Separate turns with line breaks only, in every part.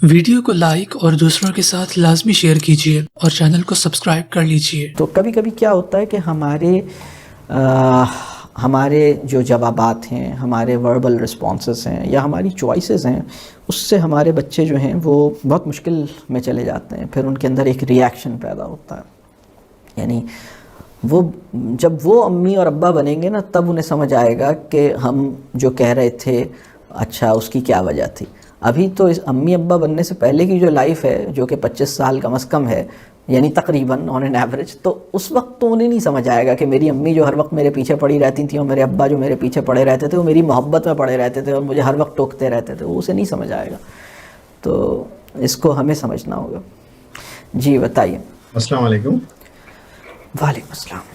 Video کو like اور دوسروں کے ساتھ لازمی شیئر کیجیے اور چینل کو سبسکرائب کر لیجیے۔
تو کبھی کبھی کیا ہوتا ہے کہ ہمارے جو جوابات ہیں، ہمارے وربل رسپانسز ہیں یا ہماری چوائسز ہیں، اس سے ہمارے بچے جو ہیں وہ بہت مشکل میں چلے جاتے ہیں۔ پھر ان کے اندر ایک ری ایکشن پیدا ہوتا ہے، یعنی جب وہ امی اور ابا بنیں گے نا، تب انہیں سمجھ آئے گا کہ ہم جو کہہ رہے تھے اچھا اس کی کیا وجہ تھی۔ ابھی تو اس امی ابا بننے سے پہلے کی جو لائف ہے، جو کہ 25 سال کم از کم ہے، یعنی تقریباً آن این ایوریج، تو اس وقت تو انہیں نہیں سمجھ آئے گا کہ میری امی جو ہر وقت میرے پیچھے پڑی رہتی تھیں اور میرے ابا جو میرے پیچھے پڑے رہتے تھے وہ میری محبت میں پڑے رہتے تھے اور مجھے ہر وقت ٹوکتے رہتے تھے، وہ اسے نہیں سمجھ آئے گا۔ تو اس کو ہمیں سمجھنا ہوگا۔ جی بتائیے۔
السلام علیکم۔
وعلیکم السلام۔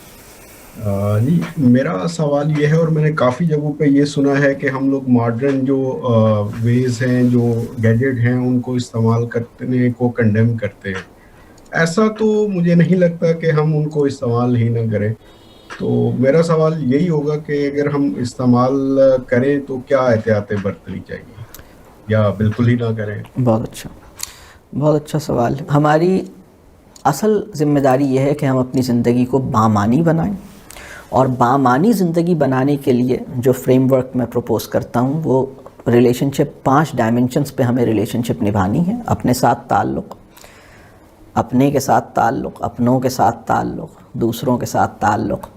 جی میرا سوال یہ ہے، اور میں نے کافی جگہوں پہ یہ سنا ہے کہ ہم لوگ ماڈرن جو ویز ہیں، جو گیجٹ ہیں، ان کو استعمال کرنے کو کنڈیم کرتے ہیں۔ ایسا تو مجھے نہیں لگتا کہ ہم ان کو استعمال ہی نہ کریں۔ تو میرا سوال یہی ہوگا کہ اگر ہم استعمال کریں تو کیا احتیاطیں برتنی چاہیے، یا بالکل ہی نہ کریں؟
بہت اچھا سوال ہے۔ ہماری اصل ذمہ داری یہ ہے کہ ہم اپنی زندگی کو بامعنی بنائیں، اور بامعنی زندگی بنانے کے لیے جو فریم ورک میں پروپوز کرتا ہوں وہ ریلیشن شپ، 5 ڈائمنشنز پہ ہمیں ریلیشن شپ نبھانی ہے۔ اپنے ساتھ تعلق، اپنے کے ساتھ تعلق، اپنوں کے ساتھ تعلق، دوسروں کے ساتھ تعلق،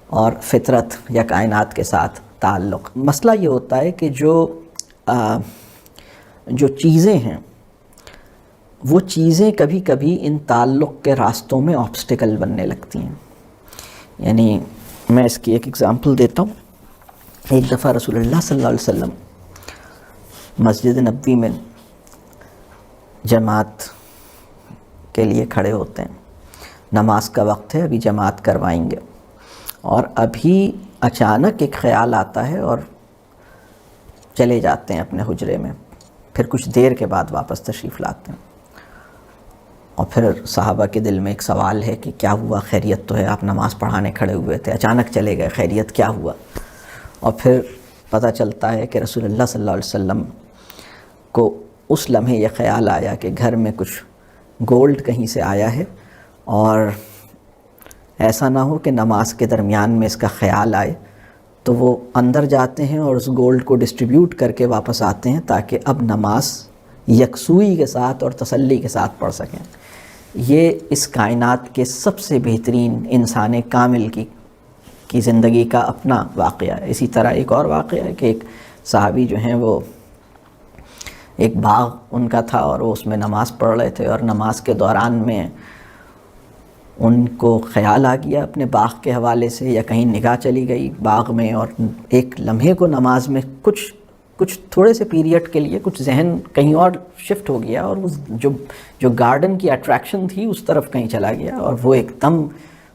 اور فطرت یا کائنات کے ساتھ تعلق۔ مسئلہ یہ ہوتا ہے کہ جو چیزیں ہیں، وہ چیزیں کبھی کبھی ان تعلق کے راستوں میں آبسٹیکل بننے لگتی ہیں۔ یعنی میں اس کی ایک اگزامپل دیتا ہوں۔ ایک دفعہ رسول اللہ صلی اللہ علیہ وسلم مسجد نبوی میں جماعت کے لیے کھڑے ہوتے ہیں، نماز کا وقت ہے، ابھی جماعت کروائیں گے، اور ابھی اچانک ایک خیال آتا ہے اور چلے جاتے ہیں اپنے حجرے میں، پھر کچھ دیر کے بعد واپس تشریف لاتے ہیں، اور پھر صحابہ کے دل میں ایک سوال ہے کہ کیا ہوا، خیریت تو ہے، آپ نماز پڑھانے کھڑے ہوئے تھے، اچانک چلے گئے، خیریت کیا ہوا؟ اور پھر پتہ چلتا ہے کہ رسول اللہ صلی اللہ علیہ وسلم کو اس لمحے یہ خیال آیا کہ گھر میں کچھ گولڈ کہیں سے آیا ہے، اور ایسا نہ ہو کہ نماز کے درمیان میں اس کا خیال آئے، تو وہ اندر جاتے ہیں اور اس گولڈ کو ڈسٹریبیوٹ کر کے واپس آتے ہیں تاکہ اب نماز یکسوئی کے ساتھ اور تسلی کے ساتھ پڑھ سکیں۔ یہ اس کائنات کے سب سے بہترین انسان کامل کی زندگی کا اپنا واقعہ ہے۔ اسی طرح ایک اور واقعہ ہے کہ ایک صحابی جو ہیں، وہ ایک باغ ان کا تھا اور وہ اس میں نماز پڑھ رہے تھے، اور نماز کے دوران میں ان کو خیال آ گیا اپنے باغ کے حوالے سے، یا کہیں نگاہ چلی گئی باغ میں، اور ایک لمحے کو نماز میں کچھ تھوڑے سے پیریڈ کے لیے کچھ ذہن کہیں اور شفٹ ہو گیا، اور جو گارڈن کی اٹریکشن تھی اس طرف کہیں چلا گیا، اور وہ ایک دم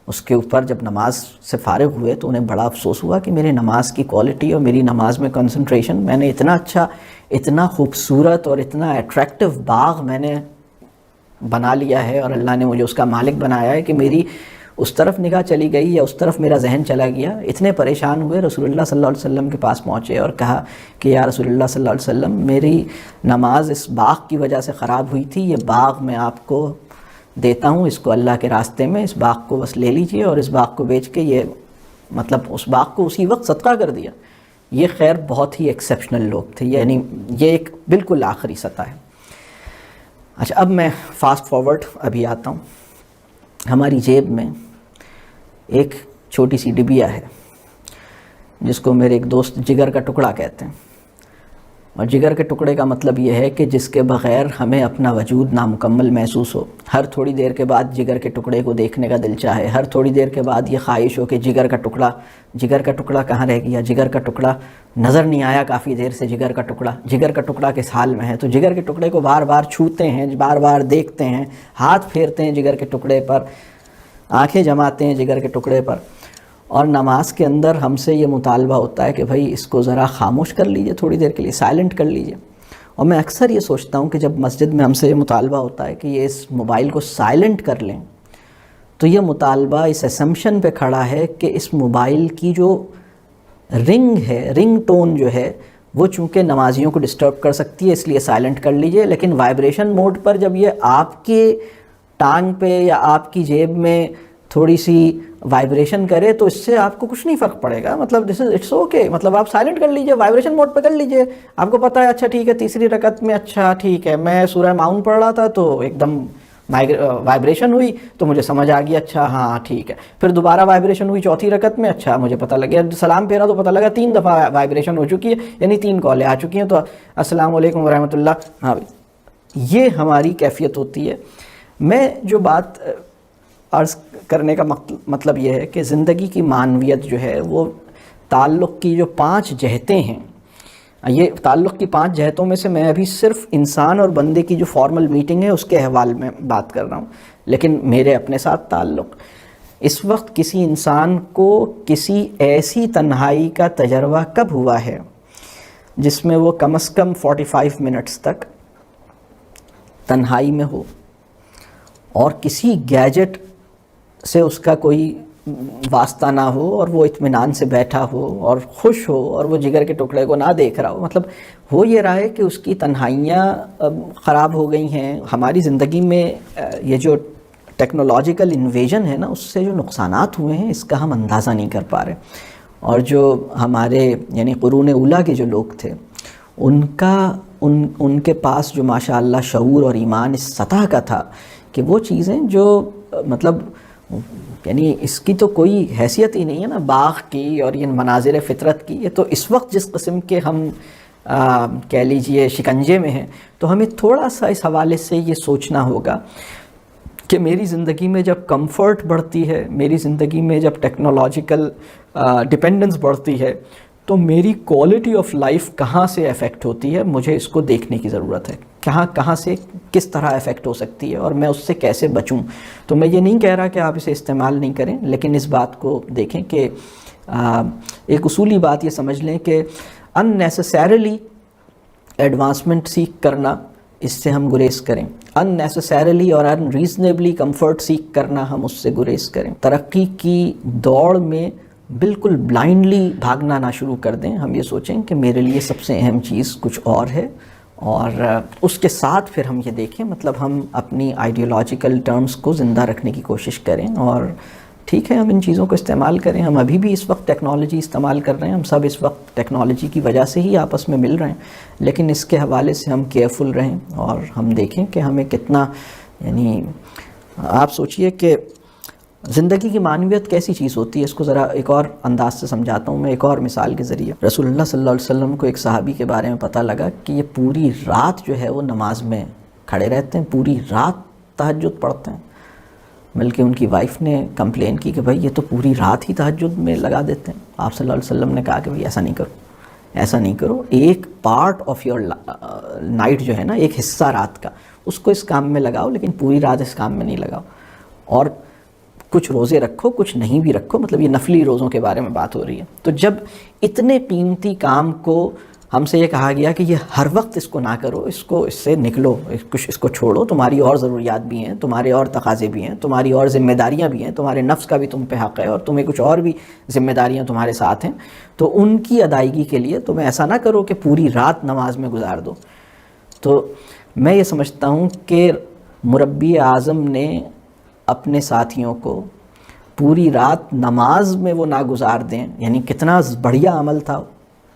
اس کے اوپر جب نماز سے فارغ ہوئے تو انہیں بڑا افسوس ہوا کہ میری نماز کی کوالٹی اور میری نماز میں کنسنٹریشن، میں نے اتنا اچھا، اتنا خوبصورت اور اتنا اٹریکٹیو باغ میں نے بنا لیا ہے، اور اللہ نے مجھے اس کا مالک بنایا ہے کہ میری اس طرف نگاہ چلی گئی یا اس طرف میرا ذہن چلا گیا۔ اتنے پریشان ہوئے، رسول اللہ صلی اللہ علیہ وسلم کے پاس پہنچے اور کہا کہ یا رسول اللہ صلی اللہ علیہ وسلم، میری نماز اس باغ کی وجہ سے خراب ہوئی تھی، یہ باغ میں آپ کو دیتا ہوں، اس کو اللہ کے راستے میں، اس باغ کو بس لے لیجئے، اور اس باغ کو بیچ کے یہ مطلب اس باغ کو اسی وقت صدقہ کر دیا۔ یہ خیر بہت ہی ایکسیپشنل لوگ تھے، یعنی یہ ایک بالکل آخری سطح ہے۔ اچھا، اب میں فاسٹ فارورڈ ابھی آتا ہوں۔ ہماری جیب میں ایک چھوٹی سی ڈبیا ہے جس کو میرے ایک دوست جگر کا ٹکڑا کہتے ہیں، اور جگر کے ٹکڑے کا مطلب یہ ہے کہ جس کے بغیر ہمیں اپنا وجود نامکمل محسوس ہو۔ ہر تھوڑی دیر کے بعد جگر کے ٹکڑے کو دیکھنے کا دل چاہے، ہر تھوڑی دیر کے بعد یہ خواہش ہو کہ جگر کا ٹکڑا کہاں رہ گیا، جگر کا ٹکڑا نظر نہیں آیا کافی دیر سے، جگر کا ٹکڑا کس حال میں ہے۔ تو جگر کے ٹکڑے کو بار بار چھوتے ہیں، بار بار دیکھتے ہیں، ہاتھ پھیرتے ہیں جگر کے ٹکڑے پر، آنکھیں جماتے ہیں جگر کے ٹکڑے پر، اور نماز کے اندر ہم سے یہ مطالبہ ہوتا ہے کہ بھائی اس کو ذرا خاموش کر لیجئے، تھوڑی دیر کے لیے سائلنٹ کر لیجئے۔ اور میں اکثر یہ سوچتا ہوں کہ جب مسجد میں ہم سے یہ مطالبہ ہوتا ہے کہ یہ اس موبائل کو سائلنٹ کر لیں، تو یہ مطالبہ اس اسمپشن پہ کھڑا ہے کہ اس موبائل کی جو رنگ ہے، رنگ ٹون جو ہے، وہ چونکہ نمازیوں کو ڈسٹرب کر سکتی ہے، اس لیے سائلنٹ کر لیجئے. لیکن وائبریشن موڈ پر جب یہ آپ کے ٹانگ پہ یا آپ کی جیب میں تھوڑی سی وائبریشن کرے تو اس سے آپ کو کچھ نہیں فرق پڑے گا. مطلب دس از اٹس اوکے. مطلب آپ سائلنٹ کر لیجئے، وائبریشن موڈ پہ کر لیجئے. آپ کو پتہ ہے اچھا ٹھیک ہے تیسری رکعت میں اچھا ٹھیک ہے میں سورہ معون پڑھ رہا تھا تو ایک دم وائبریشن ہوئی تو مجھے سمجھ آ گیا اچھا ہاں ٹھیک ہے. پھر دوبارہ وائبریشن ہوئی چوتھی رکعت میں، اچھا مجھے پتہ لگا، سلام پھیرا تو پتہ لگا 3 دفعہ وائبریشن ہو چکی ہے، یعنی 3 کالیں آ چکی ہیں تو السلام علیکم ورحمۃ اللہ. ہاں بھائی یہ ہماری کیفیت ہوتی ہے. میں جو بات عرض کرنے کا مطلب یہ ہے کہ زندگی کی معنویت جو ہے وہ تعلق کی جو 5 جہتیں ہیں، یہ تعلق کی 5 جہتوں میں سے میں ابھی صرف انسان اور بندے کی جو فارمل میٹنگ ہے اس کے حوالے میں بات کر رہا ہوں. لیکن میرے اپنے ساتھ تعلق، اس وقت کسی انسان کو کسی ایسی تنہائی کا تجربہ کب ہوا ہے جس میں وہ کم از کم 45 منٹس تک تنہائی میں ہو اور کسی گیجٹ سے اس کا کوئی واسطہ نہ ہو اور وہ اطمینان سے بیٹھا ہو اور خوش ہو اور وہ جگر کے ٹکڑے کو نہ دیکھ رہا ہو. مطلب ہو یہ رہا ہے کہ اس کی تنہائیاں خراب ہو گئی ہیں. ہماری زندگی میں یہ جو ٹیکنالوجیکل انویژن ہے نا اس سے جو نقصانات ہوئے ہیں اس کا ہم اندازہ نہیں کر پا رہے. اور جو ہمارے یعنی قرون اولیٰ کے جو لوگ تھے ان کے پاس جو ماشاء اللہ شعور اور ایمان اس سطح کا تھا کہ وہ چیزیں جو مطلب یعنی اس کی تو کوئی حیثیت ہی نہیں ہے نا باغ کی اور یہ مناظر فطرت کی. یہ تو اس وقت جس قسم کے ہم کہہ لیجئے شکنجے میں ہیں تو ہمیں تھوڑا سا اس حوالے سے یہ سوچنا ہوگا کہ میری زندگی میں جب کمفرٹ بڑھتی ہے، میری زندگی میں جب ٹیکنالوجیکل ڈپینڈنس بڑھتی ہے تو میری کوالٹی آف لائف کہاں سے افیکٹ ہوتی ہے. مجھے اس کو دیکھنے کی ضرورت ہے کہاں سے کس طرح افیکٹ ہو سکتی ہے اور میں اس سے کیسے بچوں. تو میں یہ نہیں کہہ رہا کہ آپ اسے استعمال نہیں کریں، لیکن اس بات کو دیکھیں کہ ایک اصولی بات یہ سمجھ لیں کہ ان نیسسریلی ایڈوانسمنٹ سیکھ کرنا اس سے ہم گریز کریں، ان نیسسریلی اور ان ریزنیبلی کمفرٹ سیکھ کرنا ہم اس سے گریز کریں. ترقی کی دوڑ میں بالکل بلائنڈلی بھاگنا نہ شروع کر دیں. ہم یہ سوچیں کہ میرے لیے سب سے اہم چیز کچھ اور ہے اور اس کے ساتھ پھر ہم یہ دیکھیں مطلب ہم اپنی آئیڈیولوجیکل ٹرمز کو زندہ رکھنے کی کوشش کریں. اور ٹھیک ہے ہم ان چیزوں کو استعمال کریں. ہم ابھی بھی اس وقت ٹیکنالوجی استعمال کر رہے ہیں، ہم سب اس وقت ٹیکنالوجی کی وجہ سے ہی آپس میں مل رہے ہیں، لیکن اس کے حوالے سے ہم کیئرفل رہیں اور ہم دیکھیں کہ ہمیں کتنا یعنی آپ سوچئے کہ زندگی کی معنویت کیسی چیز ہوتی ہے. اس کو ذرا ایک اور انداز سے سمجھاتا ہوں میں ایک اور مثال کے ذریعے. رسول اللہ صلی اللہ علیہ وسلم کو ایک صحابی کے بارے میں پتہ لگا کہ یہ پوری رات جو ہے وہ نماز میں کھڑے رہتے ہیں، پوری رات تہجد پڑھتے ہیں. بلکہ ان کی وائف نے کمپلین کی کہ بھائی یہ تو پوری رات ہی تہجد میں لگا دیتے ہیں. آپ صلی اللہ علیہ وسلم نے کہا کہ بھائی ایسا نہیں کرو، ایک پارٹ آف یور نائٹ جو ہے نا، ایک حصہ رات کا اس کو اس کام میں لگاؤ، لیکن پوری رات اس کام میں نہیں لگاؤ. اور کچھ روزے رکھو، کچھ نہیں بھی رکھو، مطلب یہ نفلی روزوں کے بارے میں بات ہو رہی ہے. تو جب اتنے قیمتی کام کو ہم سے یہ کہا گیا کہ یہ ہر وقت اس کو نہ کرو، اس سے نکلو، اس کو چھوڑو، تمہاری اور ضروریات بھی ہیں، تمہارے اور تقاضے بھی ہیں، تمہاری اور ذمہ داریاں بھی ہیں، تمہارے نفس کا بھی تم پہ حق ہے اور تمہیں کچھ اور بھی ذمہ داریاں تمہارے ساتھ ہیں، تو ان کی ادائیگی کے لیے تم ایسا نہ کرو کہ پوری رات نماز میں گزار دو. تو میں یہ سمجھتا ہوں کہ مربی اعظم نے اپنے ساتھیوں کو پوری رات نماز میں وہ نہ گزار دیں، یعنی کتنا بڑھیا عمل تھا،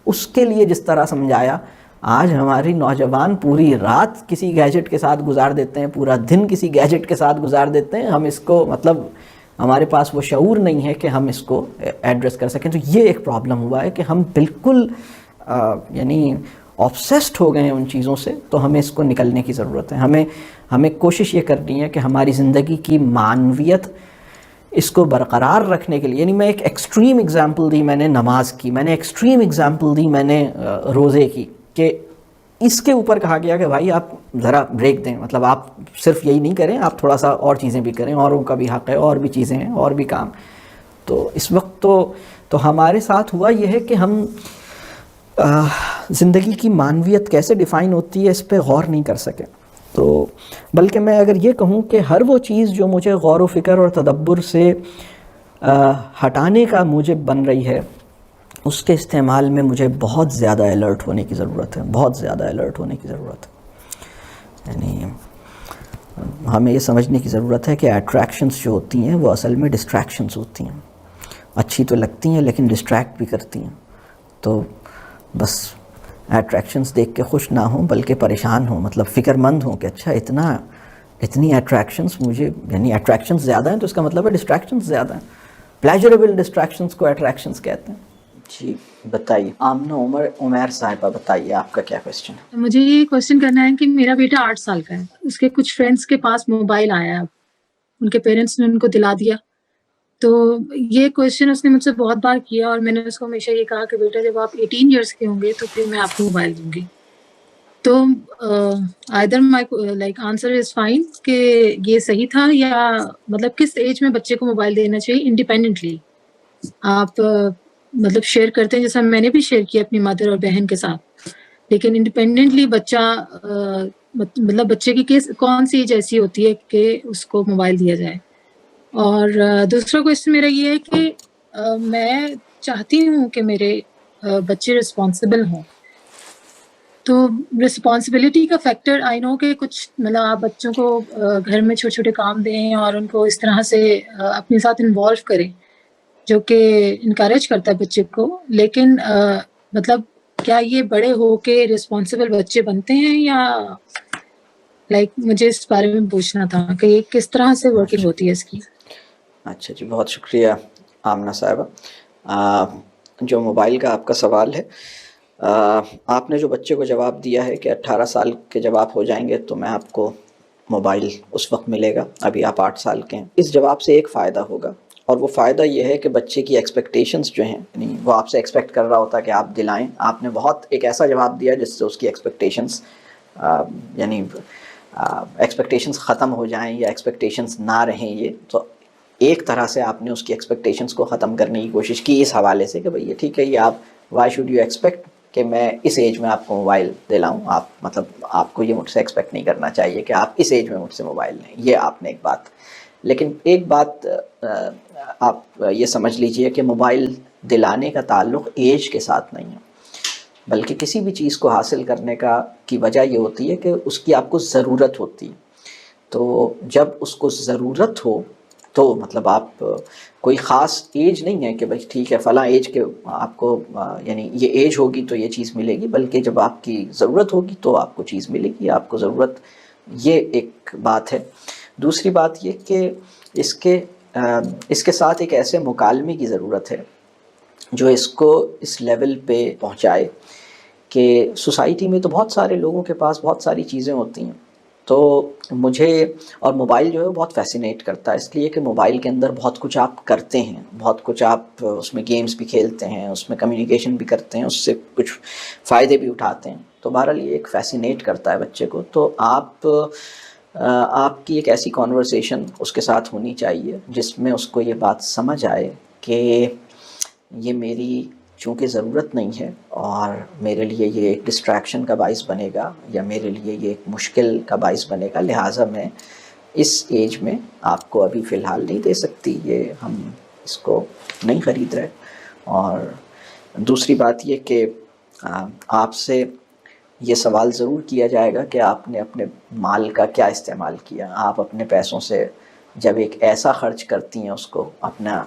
اس کے لیے جس طرح سمجھایا. آج ہماری نوجوان پوری رات کسی گیجٹ کے ساتھ گزار دیتے ہیں، پورا دن کسی گیجٹ کے ساتھ گزار دیتے ہیں. ہم اس کو مطلب ہمارے پاس وہ شعور نہیں ہے کہ ہم اس کو ایڈریس کر سکیں. تو یہ ایک پرابلم ہوا ہے کہ ہم بالکل یعنی آبسیسڈ ہو گئے ہیں ان چیزوں سے. تو ہمیں اس کو نکلنے کی ضرورت ہے. ہمیں کوشش یہ کرنی ہے کہ ہماری زندگی کی معنویت اس کو برقرار رکھنے کے لیے، یعنی میں ایک ایکسٹریم اگزامپل دی میں نے نماز کی، میں نے ایکسٹریم اگزامپل دی میں نے روزے کی، کہ اس کے اوپر کہا گیا کہ بھائی آپ ذرا بریک دیں، مطلب آپ صرف یہی نہیں کریں، آپ تھوڑا سا اور چیزیں بھی کریں، اوروں کا بھی حق ہے، اور بھی چیزیں ہیں، اور بھی کام. تو اس وقت تو ہمارے ساتھ ہوا یہ ہے کہ ہم زندگی کی معنویت کیسے ڈیفائن ہوتی ہے اس پہ غور نہیں کر سکے. تو بلکہ میں اگر یہ کہوں کہ ہر وہ چیز جو مجھے غور و فکر اور تدبر سے ہٹانے کا موجب بن رہی ہے، اس کے استعمال میں مجھے بہت زیادہ الرٹ ہونے کی ضرورت ہے، بہت زیادہ الرٹ ہونے کی ضرورت ہے. یعنی ہمیں یہ سمجھنے کی ضرورت ہے کہ اٹریکشنز جو ہوتی ہیں وہ اصل میں ڈسٹریکشنز ہوتی ہیں. اچھی تو لگتی ہیں لیکن ڈسٹریکٹ بھی کرتی ہیں. تو بس اٹریکشنز دیکھ کے خوش نہ ہوں بلکہ پریشان ہوں، مطلب فکر مند ہوں کہ اچھا اتنی اٹریکشنز مجھے، یعنی اٹریکشنز زیادہ ہیں تو اس کا مطلب ہے ڈسٹریکشنز زیادہ ہیں. پلیجریبل ڈسٹریکشنز کو اٹریکشنز کہتے ہیں. جی بتائیے آمنہ عمیر صاحبہ، بتائیے آپ کا کیا کویسچن ہے؟
مجھے یہ کوشچن کرنا ہے کہ میرا بیٹا 8 سال کا ہے، اس کے کچھ فرینڈس کے پاس موبائل آیا ہے، اب ان کے پیرنٹس نے ان کو دلا دیا. تو یہ کوشچن اس نے مجھ سے بہت بار کیا اور میں نے اس کو ہمیشہ یہ کہا کہ بیٹا جب آپ 18 ایئرس کے ہوں گے تو پھر میں آپ کو موبائل دوں گی. تو either my like answer is fine کہ یہ صحیح تھا، یا مطلب کس ایج میں بچے کو موبائل دینا چاہیے انڈیپینڈنٹلی. آپ مطلب شیئر کرتے ہیں جیسا میں نے بھی شیئر کیا اپنی مدر اور بہن کے ساتھ، لیکن انڈیپینڈنٹلی بچہ مطلب بچے کی کون سی ایج ایسی ہوتی ہے کہ اس کو موبائل دیا جائے. اور دوسرا کوشچن میرا یہ ہے کہ میں چاہتی ہوں کہ میرے بچے رسپانسبل ہوں. تو رسپانسبلٹی کا فیکٹر آئی نو کہ کچھ مطلب آپ بچوں کو گھر میں چھوٹے چھوٹے کام دیں اور ان کو اس طرح سے اپنے ساتھ انوالو کریں جو کہ انکریج کرتا ہے بچے کو، لیکن مطلب کیا یہ بڑے ہو کے رسپانسبل بچے بنتے ہیں، یا لائک مجھے اس بارے میں پوچھنا تھا کہ یہ کس طرح سے ورکنگ ہوتی ہے اس کی.
اچھا جی، بہت شکریہ آمنہ صاحبہ. جو موبائل کا آپ کا سوال ہے، آپ نے جو بچے کو جواب دیا ہے کہ 18 سال کے جب آپ ہو جائیں گے تو میں آپ کو موبائل اس وقت ملے گا، ابھی آپ 8 سال کے ہیں. اس جواب سے ایک فائدہ ہوگا، اور وہ فائدہ یہ ہے کہ بچے کی ایکسپیکٹیشنز جو ہیں، یعنی وہ آپ سے ایکسپیکٹ کر رہا ہوتا ہے کہ آپ دلائیں. آپ نے بہت ایک ایسا جواب دیا جس سے اس کی ایکسپیکٹیشنز یعنی ایکسپیکٹیشنز ختم ہو جائیں یا ایکسپیکٹیشنز نہ رہیں. یہ تو ایک طرح سے آپ نے اس کی ایکسپیکٹیشنز کو ختم کرنے کی کوشش کی اس حوالے سے کہ بھئی یہ ٹھیک ہے، یہ آپ وائی شوڈ یو ایکسپیکٹ کہ میں اس ایج میں آپ کو موبائل دلاؤں. آپ مطلب آپ کو یہ مجھ سے ایکسپیکٹ نہیں کرنا چاہیے کہ آپ اس ایج میں مجھ سے موبائل لیں. یہ آپ نے ایک بات. لیکن ایک بات آپ یہ سمجھ لیجئے کہ موبائل دلانے کا تعلق ایج کے ساتھ نہیں ہے، بلکہ کسی بھی چیز کو حاصل کرنے کی وجہ یہ ہوتی ہے کہ اس کی آپ کو ضرورت ہوتی ہے. تو جب اس کو ضرورت ہو تو مطلب آپ کوئی خاص ایج نہیں ہے کہ بھائی ٹھیک ہے فلاں ایج کے آپ کو یعنی یہ ایج ہوگی تو یہ چیز ملے گی، بلکہ جب آپ کی ضرورت ہوگی تو آپ کو چیز ملے گی. آپ کو ضرورت، یہ ایک بات ہے. دوسری بات یہ کہ اس کے ساتھ ایک ایسے مکالمے کی ضرورت ہے جو اس کو اس لیول پہ پہنچائے کہ سوسائٹی میں تو بہت سارے لوگوں کے پاس بہت ساری چیزیں ہوتی ہیں. تو مجھے اور موبائل جو ہے بہت فیسینیٹ کرتا ہے، اس لیے کہ موبائل کے اندر بہت کچھ آپ کرتے ہیں، بہت کچھ آپ اس میں گیمز بھی کھیلتے ہیں، اس میں کمیونیکیشن بھی کرتے ہیں، اس سے کچھ فائدے بھی اٹھاتے ہیں. تو بہرحال یہ ایک فیسینیٹ کرتا ہے بچے کو. تو آپ کی ایک ایسی کانورسیشن اس کے ساتھ ہونی چاہیے جس میں اس کو یہ بات سمجھ آئے کہ یہ میری چونکہ ضرورت نہیں ہے اور میرے لیے یہ ایک ڈسٹریکشن کا باعث بنے گا یا میرے لیے یہ ایک مشکل کا باعث بنے گا، لہٰذا میں اس ایج میں آپ کو ابھی فی الحال نہیں دے سکتی، یہ ہم اس کو نہیں خرید رہے. اور دوسری بات یہ کہ آپ سے یہ سوال ضرور کیا جائے گا کہ آپ نے اپنے مال کا کیا استعمال کیا. آپ اپنے پیسوں سے جب ایک ایسا خرچ کرتی ہیں اس کو اپنا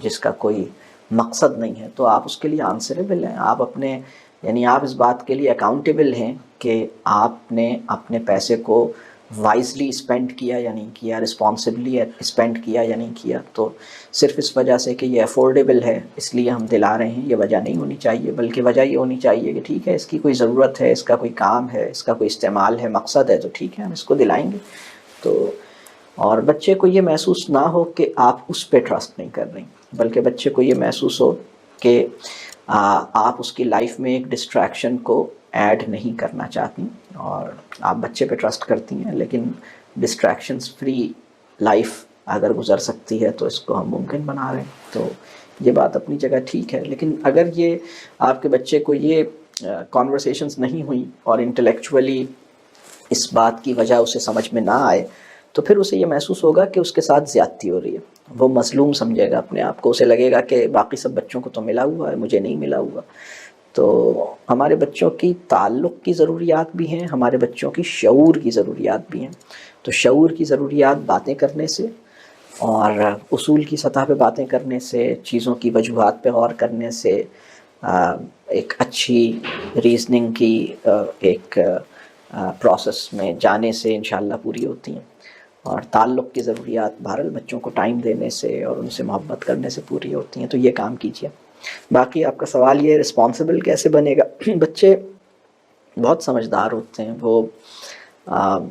جس کا کوئی مقصد نہیں ہے تو آپ اس کے لیے آنسریبل ہیں. آپ اپنے یعنی آپ اس بات کے لیے اکاؤنٹیبل ہیں کہ آپ نے اپنے پیسے کو وائزلی اسپینڈ کیا یا نہیں کیا، رسپانسبلی اسپینڈ کیا یا نہیں کیا. تو صرف اس وجہ سے کہ یہ افورڈیبل ہے اس لیے ہم دلا رہے ہیں، یہ وجہ نہیں ہونی چاہیے، بلکہ وجہ یہ ہونی چاہیے کہ ٹھیک ہے اس کی کوئی ضرورت ہے، اس کا کوئی کام ہے، اس کا کوئی استعمال ہے، مقصد ہے، تو ٹھیک ہے ہم اس کو دلائیں گے. تو اور بچے کو یہ محسوس نہ ہو کہ آپ اس پہ ٹرسٹ نہیں کر رہی، بلکہ بچے کو یہ محسوس ہو کہ آپ اس کی لائف میں ایک ڈسٹریکشن کو ایڈ نہیں کرنا چاہتی اور آپ بچے پہ ٹرسٹ کرتی ہیں. لیکن ڈسٹریکشنز فری لائف اگر گزر سکتی ہے تو اس کو ہم ممکن بنا رہے ہیں. تو یہ بات اپنی جگہ ٹھیک ہے. لیکن اگر یہ آپ کے بچے کو یہ کانورسیشنز نہیں ہوئیں اور انٹلیکچولی اس بات کی وجہ اسے سمجھ میں نہ آئے تو پھر اسے یہ محسوس ہوگا کہ اس کے ساتھ زیادتی ہو رہی ہے، وہ مظلوم سمجھے گا اپنے آپ کو، اسے لگے گا کہ باقی سب بچوں کو تو ملا ہوا ہے، مجھے نہیں ملا ہوا۔ تو ہمارے بچوں کی تعلق کی ضروریات بھی ہیں، ہمارے بچوں کی شعور کی ضروریات بھی ہیں۔ تو شعور کی ضروریات باتیں کرنے سے اور اصول کی سطح پہ باتیں کرنے سے، چیزوں کی وجوہات پہ غور کرنے سے، ایک اچھی ریزننگ کی ایک پروسیس میں جانے سے انشاءاللہ پوری ہوتی ہیں، اور تعلق کی ضروریات بہرحال بچوں کو ٹائم دینے سے اور ان سے محبت کرنے سے پوری ہوتی ہیں۔ تو یہ کام کیجیے۔ باقی آپ کا سوال یہ رسپانسبل کیسے بنے گا، بچے بہت سمجھدار ہوتے ہیں، وہ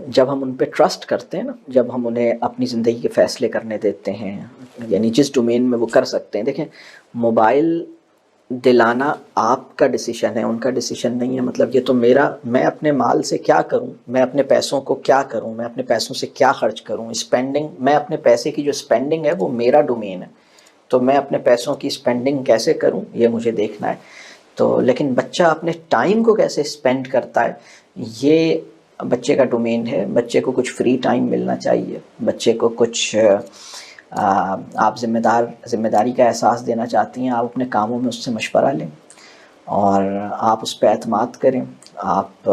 جب ہم ان پہ ٹرسٹ کرتے ہیں نا، جب ہم انہیں اپنی زندگی کے فیصلے کرنے دیتے ہیں، یعنی جس ڈومین میں وہ کر سکتے ہیں۔ دیکھیں، موبائل دلانا آپ کا ڈیسیشن ہے، ان کا ڈیسیشن نہیں ہے۔ مطلب یہ تو میں اپنے مال سے کیا کروں، میں اپنے پیسوں کو کیا کروں، میں اپنے پیسوں سے کیا خرچ کروں، اسپینڈنگ، میں اپنے پیسے کی جو اسپینڈنگ ہے وہ میرا ڈومین ہے، تو میں اپنے پیسوں کی اسپینڈنگ کیسے کروں یہ مجھے دیکھنا ہے۔ تو لیکن بچہ اپنے ٹائم کو کیسے اسپینڈ کرتا ہے یہ بچے کا ڈومین ہے۔ بچے کو کچھ فری ٹائم ملنا چاہیے، بچے کو کچھ آپ ذمہ داری کا احساس دینا چاہتی ہیں، آپ اپنے کاموں میں اس سے مشورہ لیں اور آپ اس پہ اعتماد کریں، آپ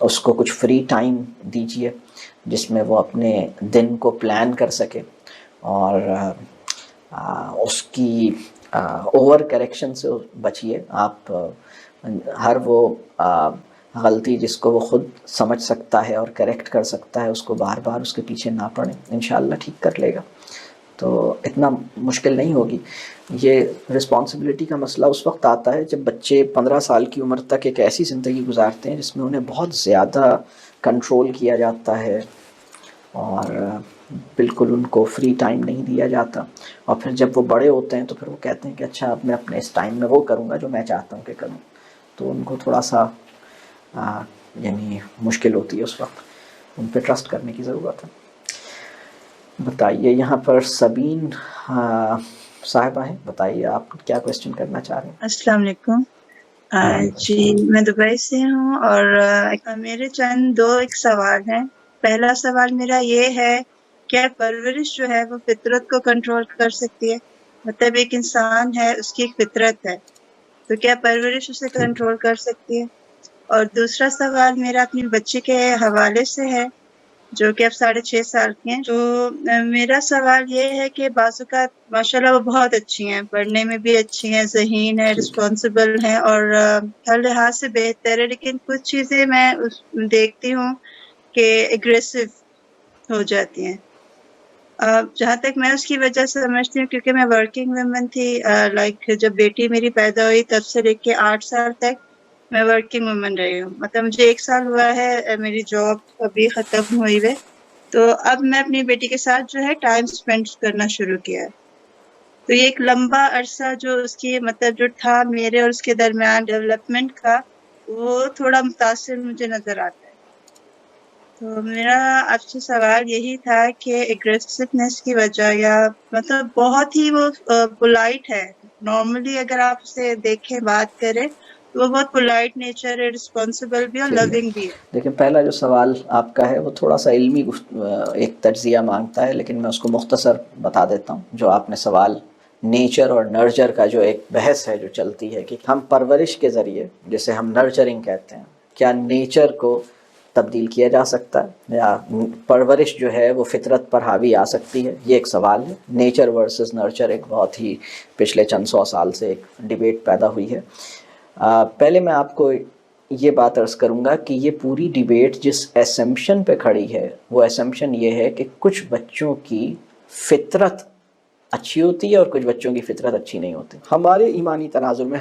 اس کو کچھ فری ٹائم دیجیے جس میں وہ اپنے دن کو پلان کر سکے، اور اس کی اوور کریکشن سے بچیے۔ آپ ہر وہ غلطی جس کو وہ خود سمجھ سکتا ہے اور کریکٹ کر سکتا ہے، اس کو بار بار اس کے پیچھے نہ پڑیں، انشاءاللہ ٹھیک کر لے گا۔ تو اتنا مشکل نہیں ہوگی۔ یہ رسپانسبلٹی کا مسئلہ اس وقت آتا ہے جب بچے 15 سال کی عمر تک ایک ایسی زندگی گزارتے ہیں جس میں انہیں بہت زیادہ کنٹرول کیا جاتا ہے اور بالکل ان کو فری ٹائم نہیں دیا جاتا، اور پھر جب وہ بڑے ہوتے ہیں تو پھر وہ کہتے ہیں کہ اچھا اب میں اپنے اس ٹائم میں وہ کروں گا جو میں چاہتا ہوں کہ کروں۔ تو ان کو تھوڑا سا یعنی مشکل ہوتی ہے اس وقت، ان پہ ٹرسٹ کرنے کی ضرورت ہے۔ بتائیے، یہاں پر سبین صاحبہ ہیں، بتائیے آپ کیا کویسچن کرنا چاہ رہے ہیں؟
السلام علیکم۔ جی میں دبئی سے ہوں، اور میرے چند ایک سوال ہیں۔ پہلا سوال میرا یہ ہے، کیا پرورش جو ہے وہ فطرت کو کنٹرول کر سکتی ہے؟ مطلب ایک انسان ہے، اس کی ایک فطرت ہے، تو کیا پرورش اسے کنٹرول کر سکتی ہے؟ اور دوسرا سوال میرا اپنے بچے کے حوالے سے ہے جو کہ اب 6.5 سال کی ہیں۔ تو میرا سوال یہ ہے کہ بعض اوقات ماشاءاللہ وہ بہت اچھی ہیں، پڑھنے میں بھی اچھی ہیں، ذہین ہے، رسپانسبل ہیں، اور ہر لحاظ سے بہتر ہے، لیکن کچھ چیزیں میں دیکھتی ہوں کہ اگریسو ہو جاتی ہیں۔ جہاں تک میں اس کی وجہ سمجھتی ہوں، کیونکہ میں ورکنگ ویمن تھی، لائک جب بیٹی میری پیدا ہوئی تب سے لے کے 8 سال تک میں ورکنگ وومن رہی ہوں۔ مطلب مجھے 1 سال ہوا ہے میری جاب ابھی ختم ہوئی ہوئے، تو اب میں اپنی بیٹی کے ساتھ جو ہے ٹائم سپینڈ کرنا شروع کیا ہے۔ تو یہ ایک لمبا عرصہ جو اس کی مطلب جو تھا میرے اور اس کے درمیان ڈیولپمنٹ کا، وہ تھوڑا متاثر مجھے نظر آتا ہے۔ تو میرا آپ سے سوال یہی تھا کہ اگریسونیس کی وجہ، یا مطلب بہت ہی وہ پولائٹ ہے، نارملی اگر آپ اسے دیکھیں بات کریں تو وہ بہت پولائٹ نیچر ہے، رسپانسبل بھی اور لونگ بھی ہے۔
لیکن پہلا جو سوال آپ کا ہے وہ تھوڑا سا علمی ایک تجزیہ مانگتا ہے، لیکن میں اس کو مختصر بتا دیتا ہوں۔ جو آپ نے سوال نیچر اور نرچر کا جو ایک بحث ہے جو چلتی ہے کہ ہم پرورش کے ذریعے، جسے ہم نرچرنگ کہتے ہیں، کیا نیچر کو تبدیل کیا جا سکتا ہے، یا پرورش جو ہے وہ فطرت پر حاوی آ سکتی ہے؟ یہ ایک سوال ہے۔ نیچر ورسز نرچر ایک بہت ہی پچھلے چند 100 سال سے ایک ڈیبیٹ پیدا ہوئی ہے۔ پہلے میں آپ کو یہ بات عرض کروں گا کہ یہ پوری ڈیبیٹ جس ایسمپشن پہ کھڑی ہے، وہ ایسمپشن یہ ہے کہ کچھ بچوں کی فطرت اچھی ہوتی ہے اور کچھ بچوں کی فطرت اچھی نہیں ہوتی۔ ہمارے ایمانی تناظر میں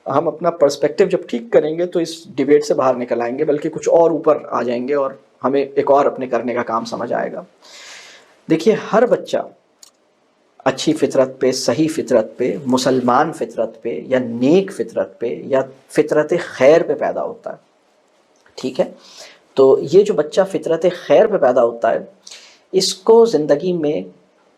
ہم اپنا پرسپیکٹیو جب ٹھیک کریں گے تو اس ڈیبیٹ سے باہر نکل آئیں گے، بلکہ کچھ اور اوپر آ جائیں گے اور ہمیں ایک اور اپنے کرنے کا کام سمجھ آئے گا۔ دیکھیے، ہر بچہ اچھی فطرت پہ، صحیح فطرت پہ، مسلمان فطرت پہ، یا نیک فطرت پہ، یا فطرت خیر پہ پیدا ہوتا ہے، ٹھیک ہے؟ تو یہ جو بچہ فطرت خیر پہ پیدا ہوتا ہے، اس کو زندگی میں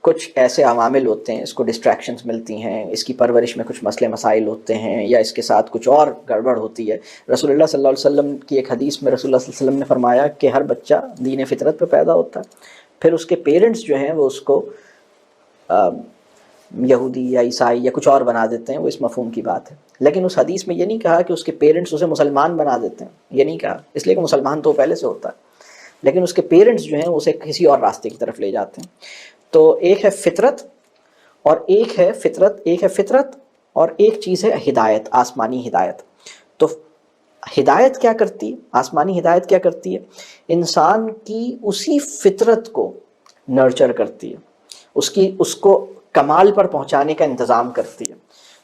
کچھ ایسے عوامل ہوتے ہیں، اس کو ڈسٹریکشنز ملتی ہیں، اس کی پرورش میں کچھ مسئلے مسائل ہوتے ہیں، یا اس کے ساتھ کچھ اور گڑبڑ ہوتی ہے۔ رسول اللہ صلی اللہ علیہ وسلم کی ایک حدیث میں رسول اللہ صلی اللہ علیہ وسلم نے فرمایا کہ ہر بچہ دین فطرت پہ پیدا ہوتا ہے، پھر اس کے پیرنٹس جو ہیں وہ اس کو یہودی یا عیسائی یا کچھ اور بنا دیتے ہیں، وہ اس مفہوم کی بات ہے۔ لیکن اس حدیث میں یہ نہیں کہا کہ اس کے پیرنٹس اسے مسلمان بنا دیتے ہیں، یہ نہیں کہا، اس لیے کہ مسلمان تو پہلے سے ہوتا ہے، لیکن اس کے پیرنٹس جو ہیں اسے کسی اور راستے کی طرف لے جاتے ہیں۔ تو ایک ہے فطرت اور ایک ہے فطرت اور ایک چیز ہے ہدایت، آسمانی ہدایت۔ تو ہدایت کیا کرتی ہے؟ آسمانی ہدایت کیا کرتی ہے؟ انسان کی اسی فطرت کو نرچر کرتی ہے، اس کو کمال پر پہنچانے کا انتظام کرتی ہے۔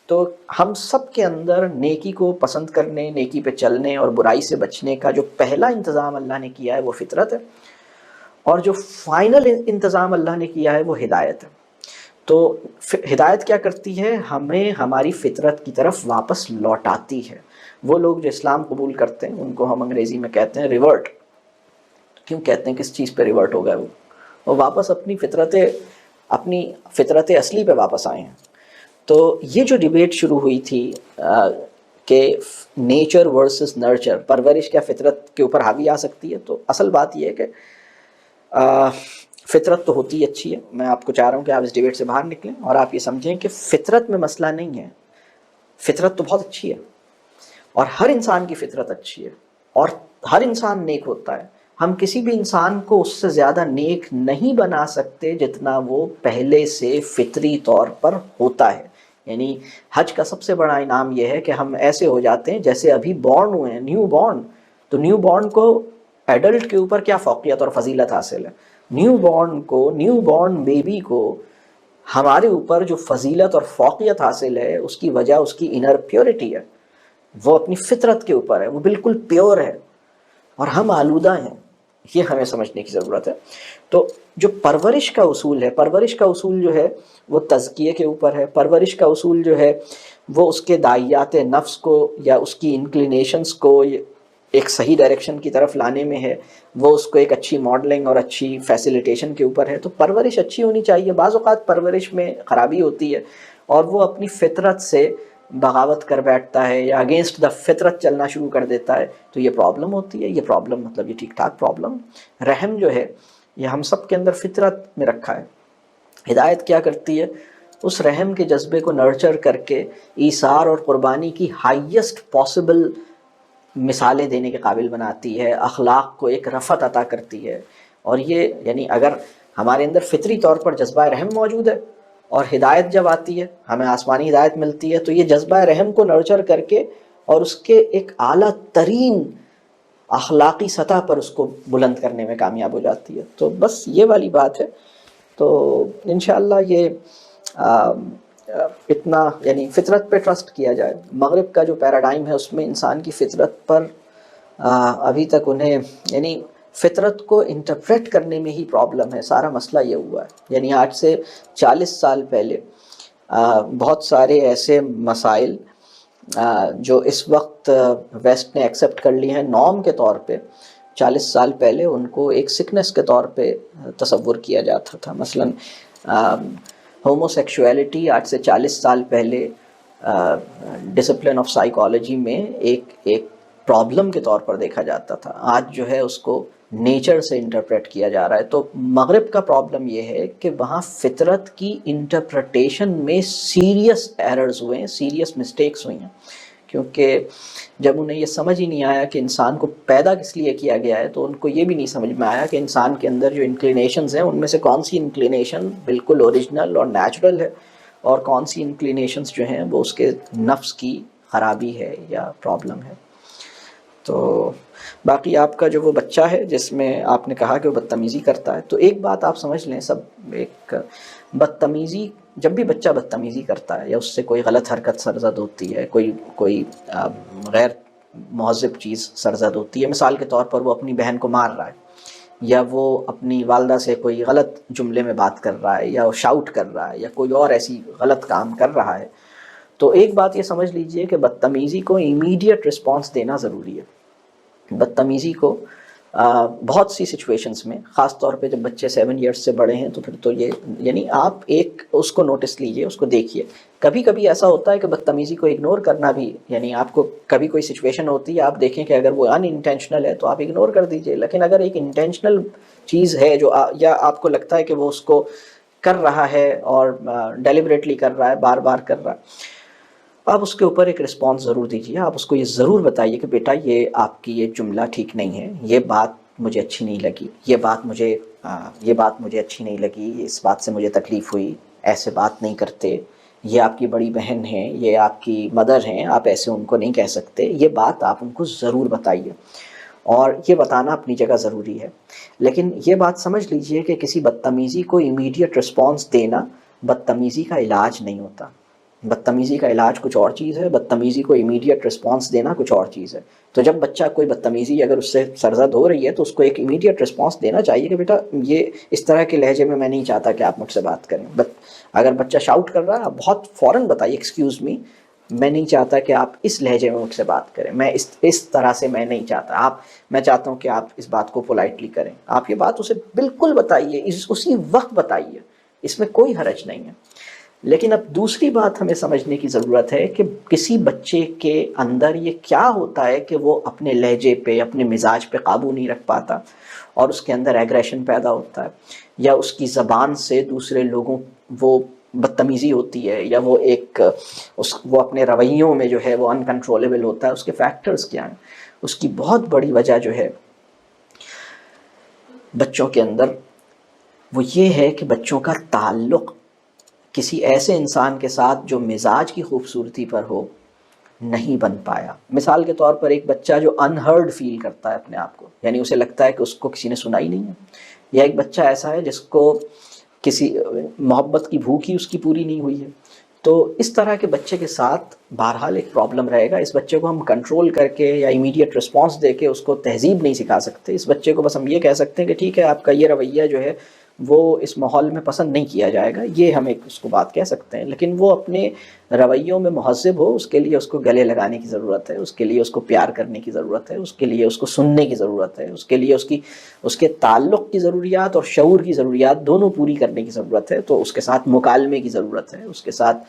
تو ہم سب کے اندر نیکی کو پسند کرنے، نیکی پہ چلنے اور برائی سے بچنے کا جو پہلا انتظام اللہ نے کیا ہے وہ فطرت ہے، اور جو فائنل انتظام اللہ نے کیا ہے وہ ہدایت ہے۔ تو ہدایت کیا کرتی ہے؟ ہمیں ہماری فطرت کی طرف واپس لوٹاتی ہے۔ وہ لوگ جو اسلام قبول کرتے ہیں ان کو ہم انگریزی میں کہتے ہیں ریورٹ۔ کیوں کہتے ہیں؟ کس چیز پہ ریورٹ ہو گئے؟ وہ واپس اپنی فطرت اصلی پہ واپس آئے ہیں۔ تو یہ جو ڈیبیٹ شروع ہوئی تھی کہ نیچر ورسز نرچر، پرورش کیا فطرت کے اوپر حاوی آ سکتی ہے، تو اصل بات یہ ہے کہ فطرت تو ہوتی اچھی ہے۔ میں آپ کو چاہ رہا ہوں کہ آپ اس ڈیبیٹ سے باہر نکلیں اور آپ یہ سمجھیں کہ فطرت میں مسئلہ نہیں ہے، فطرت تو بہت اچھی ہے، اور ہر انسان کی فطرت اچھی ہے، اور ہر انسان نیک ہوتا ہے۔ ہم کسی بھی انسان کو اس سے زیادہ نیک نہیں بنا سکتے جتنا وہ پہلے سے فطری طور پر ہوتا ہے۔ یعنی حج کا سب سے بڑا انعام یہ ہے کہ ہم ایسے ہو جاتے ہیں جیسے ابھی بورن ہوئے ہیں، نیو بورن۔ تو نیو بورن کو ایڈلٹ کے اوپر کیا فوقیت اور فضیلت حاصل ہے؟ نیو بورن بیبی کو ہمارے اوپر جو فضیلت اور فوقیت حاصل ہے اس کی وجہ اس کی انر پیورٹی ہے، وہ اپنی فطرت کے اوپر ہے، وہ بالکل پیور ہے، اور ہم آلودہ ہیں۔ یہ ہمیں سمجھنے کی ضرورت ہے۔ تو جو پرورش کا اصول ہے، پرورش کا اصول جو ہے وہ تزکیے کے اوپر ہے، پرورش کا اصول جو ہے وہ اس کے داعیات نفس کو یا اس کی انکلینیشنز کو ایک صحیح ڈائریکشن کی طرف لانے میں ہے، وہ اس کو ایک اچھی ماڈلنگ اور اچھی فیسیلیٹیشن کے اوپر ہے۔ تو پرورش اچھی ہونی چاہیے۔ بعض اوقات پرورش میں خرابی ہوتی ہے اور وہ اپنی فطرت سے بغاوت کر بیٹھتا ہے یا اگینسٹ دا فطرت چلنا شروع کر دیتا ہے، تو یہ پرابلم ہوتی ہے۔ یہ پرابلم مطلب یہ ٹھیک ٹھاک پرابلم۔ رحم جو ہے یہ ہم سب کے اندر فطرت میں رکھا ہے۔ ہدایت کیا کرتی ہے؟ اس رحم کے جذبے کو نرچر کر کے ایثار اور قربانی کی ہائیسٹ پاسبل مثالیں دینے کے قابل بناتی ہے، اخلاق کو ایک رفعت عطا کرتی ہے۔ اور یہ یعنی اگر ہمارے اندر فطری طور پر جذبہ رحم موجود ہے اور ہدایت جب آتی ہے، ہمیں آسمانی ہدایت ملتی ہے، تو یہ جذبہ رحم کو نرچر کر کے اور اس کے ایک اعلیٰ ترین اخلاقی سطح پر اس کو بلند کرنے میں کامیاب ہو جاتی ہے۔ تو بس یہ والی بات ہے۔ تو انشاءاللہ یہ اتنا یعنی فطرت پہ ٹرسٹ کیا جائے۔ مغرب کا جو پیراڈائم ہے اس میں انسان کی فطرت پر ابھی تک انہیں یعنی فطرت کو انٹرپریٹ کرنے میں ہی پرابلم ہے۔ سارا مسئلہ یہ ہوا ہے، یعنی آج سے 40 سال پہلے بہت سارے ایسے مسائل جو اس وقت ویسٹ نے ایکسیپٹ کر لی ہیں نارم کے طور پہ، 40 سال پہلے ان کو ایک سکنس کے طور پہ تصور کیا جاتا تھا۔ مثلا ہومو سیکشولیٹی آج سے 40 سال پہلے ڈسپلن آف سائیکالوجی میں ایک پرابلم کے طور پر دیکھا جاتا تھا، آج جو ہے اس کو نیچر سے انٹرپریٹ کیا جا رہا ہے۔ تو مغرب کا پرابلم یہ ہے کہ وہاں فطرت کی انٹرپریٹیشن میں سیریس ایررز ہوئے ہیں، سیریس مسٹیکس ہوئی ہیں، کیونکہ جب انہیں یہ سمجھ ہی نہیں آیا کہ انسان کو پیدا کس لیے کیا گیا ہے، تو ان کو یہ بھی نہیں سمجھ میں آیا کہ انسان کے اندر جو انکلینیشنز ہیں ان میں سے کون سی انکلینیشن بالکل اوریجنل اور نیچرل ہے، اور کون سی انکلینیشنز جو ہیں وہ اس کے نفس کی خرابی ہے یا پرابلم ہے۔ تو باقی آپ کا جو وہ بچہ ہے جس میں آپ نے کہا کہ وہ بدتمیزی کرتا ہے، تو ایک بات آپ سمجھ لیں سب، ایک بدتمیزی جب بھی بچہ بدتمیزی کرتا ہے یا اس سے کوئی غلط حرکت سرزد ہوتی ہے، کوئی غیر مہذب چیز سرزد ہوتی ہے، مثال کے طور پر وہ اپنی بہن کو مار رہا ہے، یا وہ اپنی والدہ سے کوئی غلط جملے میں بات کر رہا ہے، یا وہ شاؤٹ کر رہا ہے، یا کوئی اور ایسی غلط کام کر رہا ہے، تو ایک بات یہ سمجھ لیجئے کہ بدتمیزی کو امیڈیٹ رسپانس دینا ضروری ہے۔ بدتمیزی کو بہت سی سچویشنز میں، خاص طور پہ جب بچے 7 ایئرس سے بڑے ہیں تو پھر تو یہ یعنی آپ ایک اس کو نوٹس لیجئے، اس کو دیکھیے. کبھی کبھی ایسا ہوتا ہے کہ بدتمیزی کو اگنور کرنا بھی، یعنی آپ کو کبھی کوئی سچویشن ہوتی ہے آپ دیکھیں کہ اگر وہ ان انٹینشنل ہے تو آپ اگنور کر دیجئے، لیکن اگر ایک انٹینشنل چیز ہے جو یا آپ کو لگتا ہے کہ وہ اس کو کر رہا ہے اور ڈیلیبریٹلی کر رہا ہے، بار بار کر رہا ہے، آپ اس کے اوپر ایک رسپانس ضرور دیجیے. آپ اس کو یہ ضرور بتائیے کہ بیٹا یہ آپ کی یہ جملہ ٹھیک نہیں ہے، یہ بات مجھے اچھی نہیں لگی، یہ بات مجھے اچھی نہیں لگی، اس بات سے مجھے تکلیف ہوئی، ایسے بات نہیں کرتے، یہ آپ کی بڑی بہن ہیں، یہ آپ کی مدر ہیں، آپ ایسے ان کو نہیں کہہ سکتے. یہ بات آپ ان کو ضرور بتائیے، اور یہ بتانا اپنی جگہ ضروری ہے. لیکن یہ بات سمجھ لیجئے کہ کسی بدتمیزی کو امیڈیٹ رسپانس دینا بدتمیزی کا علاج نہیں ہوتا. بدتمیزی کا علاج کچھ اور چیز ہے، بدتمیزی کو امیڈیٹ رسپانس دینا کچھ اور چیز ہے. تو جب بچہ کوئی بدتمیزی اگر اس سے سرزد ہو رہی ہے تو اس کو ایک امیڈیٹ رسپانس دینا چاہیے کہ بیٹا یہ اس طرح کے لہجے میں نہیں چاہتا کہ آپ مجھ سے بات کریں. اگر بچہ شاؤٹ کر رہا ہے آپ بہت فوراً بتائیے ایکسکیوز می، میں نہیں چاہتا کہ آپ اس لہجے میں مجھ سے بات کریں، میں اس طرح سے میں نہیں چاہتا، میں چاہتا ہوں کہ آپ اس بات کو پولائٹلی کریں. آپ یہ بات اسے بالکل بتائیے، اسی وقت بتائیے، اس میں کوئی حرج نہیں ہے. لیکن اب دوسری بات ہمیں سمجھنے کی ضرورت ہے کہ کسی بچے کے اندر یہ کیا ہوتا ہے کہ وہ اپنے لہجے پہ، اپنے مزاج پہ قابو نہیں رکھ پاتا، اور اس کے اندر ایگریشن پیدا ہوتا ہے، یا اس کی زبان سے دوسرے لوگوں وہ بدتمیزی ہوتی ہے، یا وہ وہ اپنے رویوں میں جو ہے وہ انکنٹرولیبل ہوتا ہے. اس کے فیکٹرز کیا ہیں؟ اس کی بہت بڑی وجہ جو ہے بچوں کے اندر وہ یہ ہے کہ بچوں کا تعلق کسی ایسے انسان کے ساتھ جو مزاج کی خوبصورتی پر ہو نہیں بن پایا. مثال کے طور پر ایک بچہ جو انہرڈ فیل کرتا ہے اپنے آپ کو، یعنی اسے لگتا ہے کہ اس کو کسی نے سنا ہی نہیں ہے، یا ایک بچہ ایسا ہے جس کو کسی محبت کی بھوک ہی اس کی پوری نہیں ہوئی ہے. تو اس طرح کے بچے کے ساتھ بہرحال ایک پرابلم رہے گا. اس بچے کو ہم کنٹرول کر کے یا امیڈیٹ رسپانس دے کے اس کو تہذیب نہیں سکھا سکتے. اس بچے کو بس ہم یہ کہہ سکتے ہیں کہ ٹھیک ہے آپ کا یہ رویہ جو ہے وہ اس ماحول میں پسند نہیں کیا جائے گا، یہ ہم ایک اس کو بات کہہ سکتے ہیں. لیکن وہ اپنے رویوں میں مہذب ہو، اس کے لیے اس کو گلے لگانے کی ضرورت ہے، اس کے لیے اس کو پیار کرنے کی ضرورت ہے، اس کے لیے اس کو سننے کی ضرورت ہے، اس کے لیے اس کے تعلق کی ضروریات اور شعور کی ضروریات دونوں پوری کرنے کی ضرورت ہے. تو اس کے ساتھ مکالمے کی ضرورت ہے، اس کے ساتھ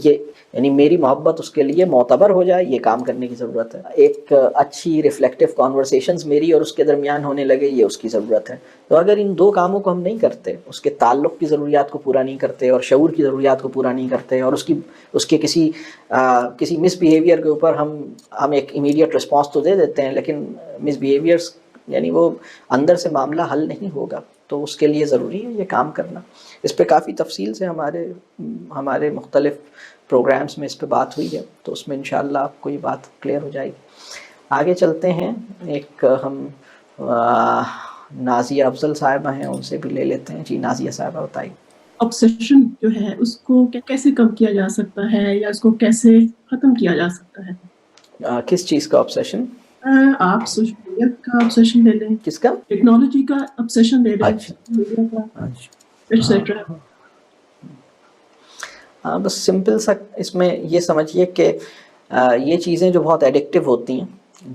یہ یعنی میری محبت اس کے لیے معتبر ہو جائے، یہ کام کرنے کی ضرورت ہے. ایک اچھی ریفلیکٹیو کانورسیشنز میری اور اس کے درمیان ہونے لگے، یہ اس کی ضرورت ہے. تو اگر ان دو کاموں کو ہم نہیں کرتے، اس کے تعلق کی ضروریات کو پورا نہیں کرتے اور شعور کی ضروریات کو پورا نہیں کرتے، اور اس کے کسی مس بیہیویئر کے اوپر ہم ایک امیڈیٹ رسپانس تو دے دیتے ہیں، لیکن مس بیہیویئرس یعنی وہ اندر سے معاملہ حل نہیں ہوگا. تو اس کے لیے ضروری ہے یہ کام کرنا. اس پہ کافی تفصیل سے ہمارے مختلف پروگرامز میں اس پہ بات ہوئی ہے، تو اس میں انشاءاللہ آپ کو یہ بات کلیئر ہو جائے گی. آگے چلتے ہیں. ایک ہم نازیہ افضل صاحبہ ہیں، ان سے بھی لے لیتے ہیں. جی نازیہ صاحبہ بتائیے.
آبسیشن جو ہے اس کو کیسے کم کیا جا سکتا ہے، یا اس کو کیسے ختم کیا جا سکتا ہے؟
کس چیز کا آبسیشن؟
آپ سوشل میڈیا کا آبسیشن لے لیں،
کس کا؟
ٹیکنالوجی کا آبسیشن لے لیں،
اچھا.
میڈیا کا ایٹسیٹرا.
ہاں بس سمپل سا اس میں یہ سمجھیے کہ یہ چیزیں جو بہت ایڈکٹیو ہوتی ہیں،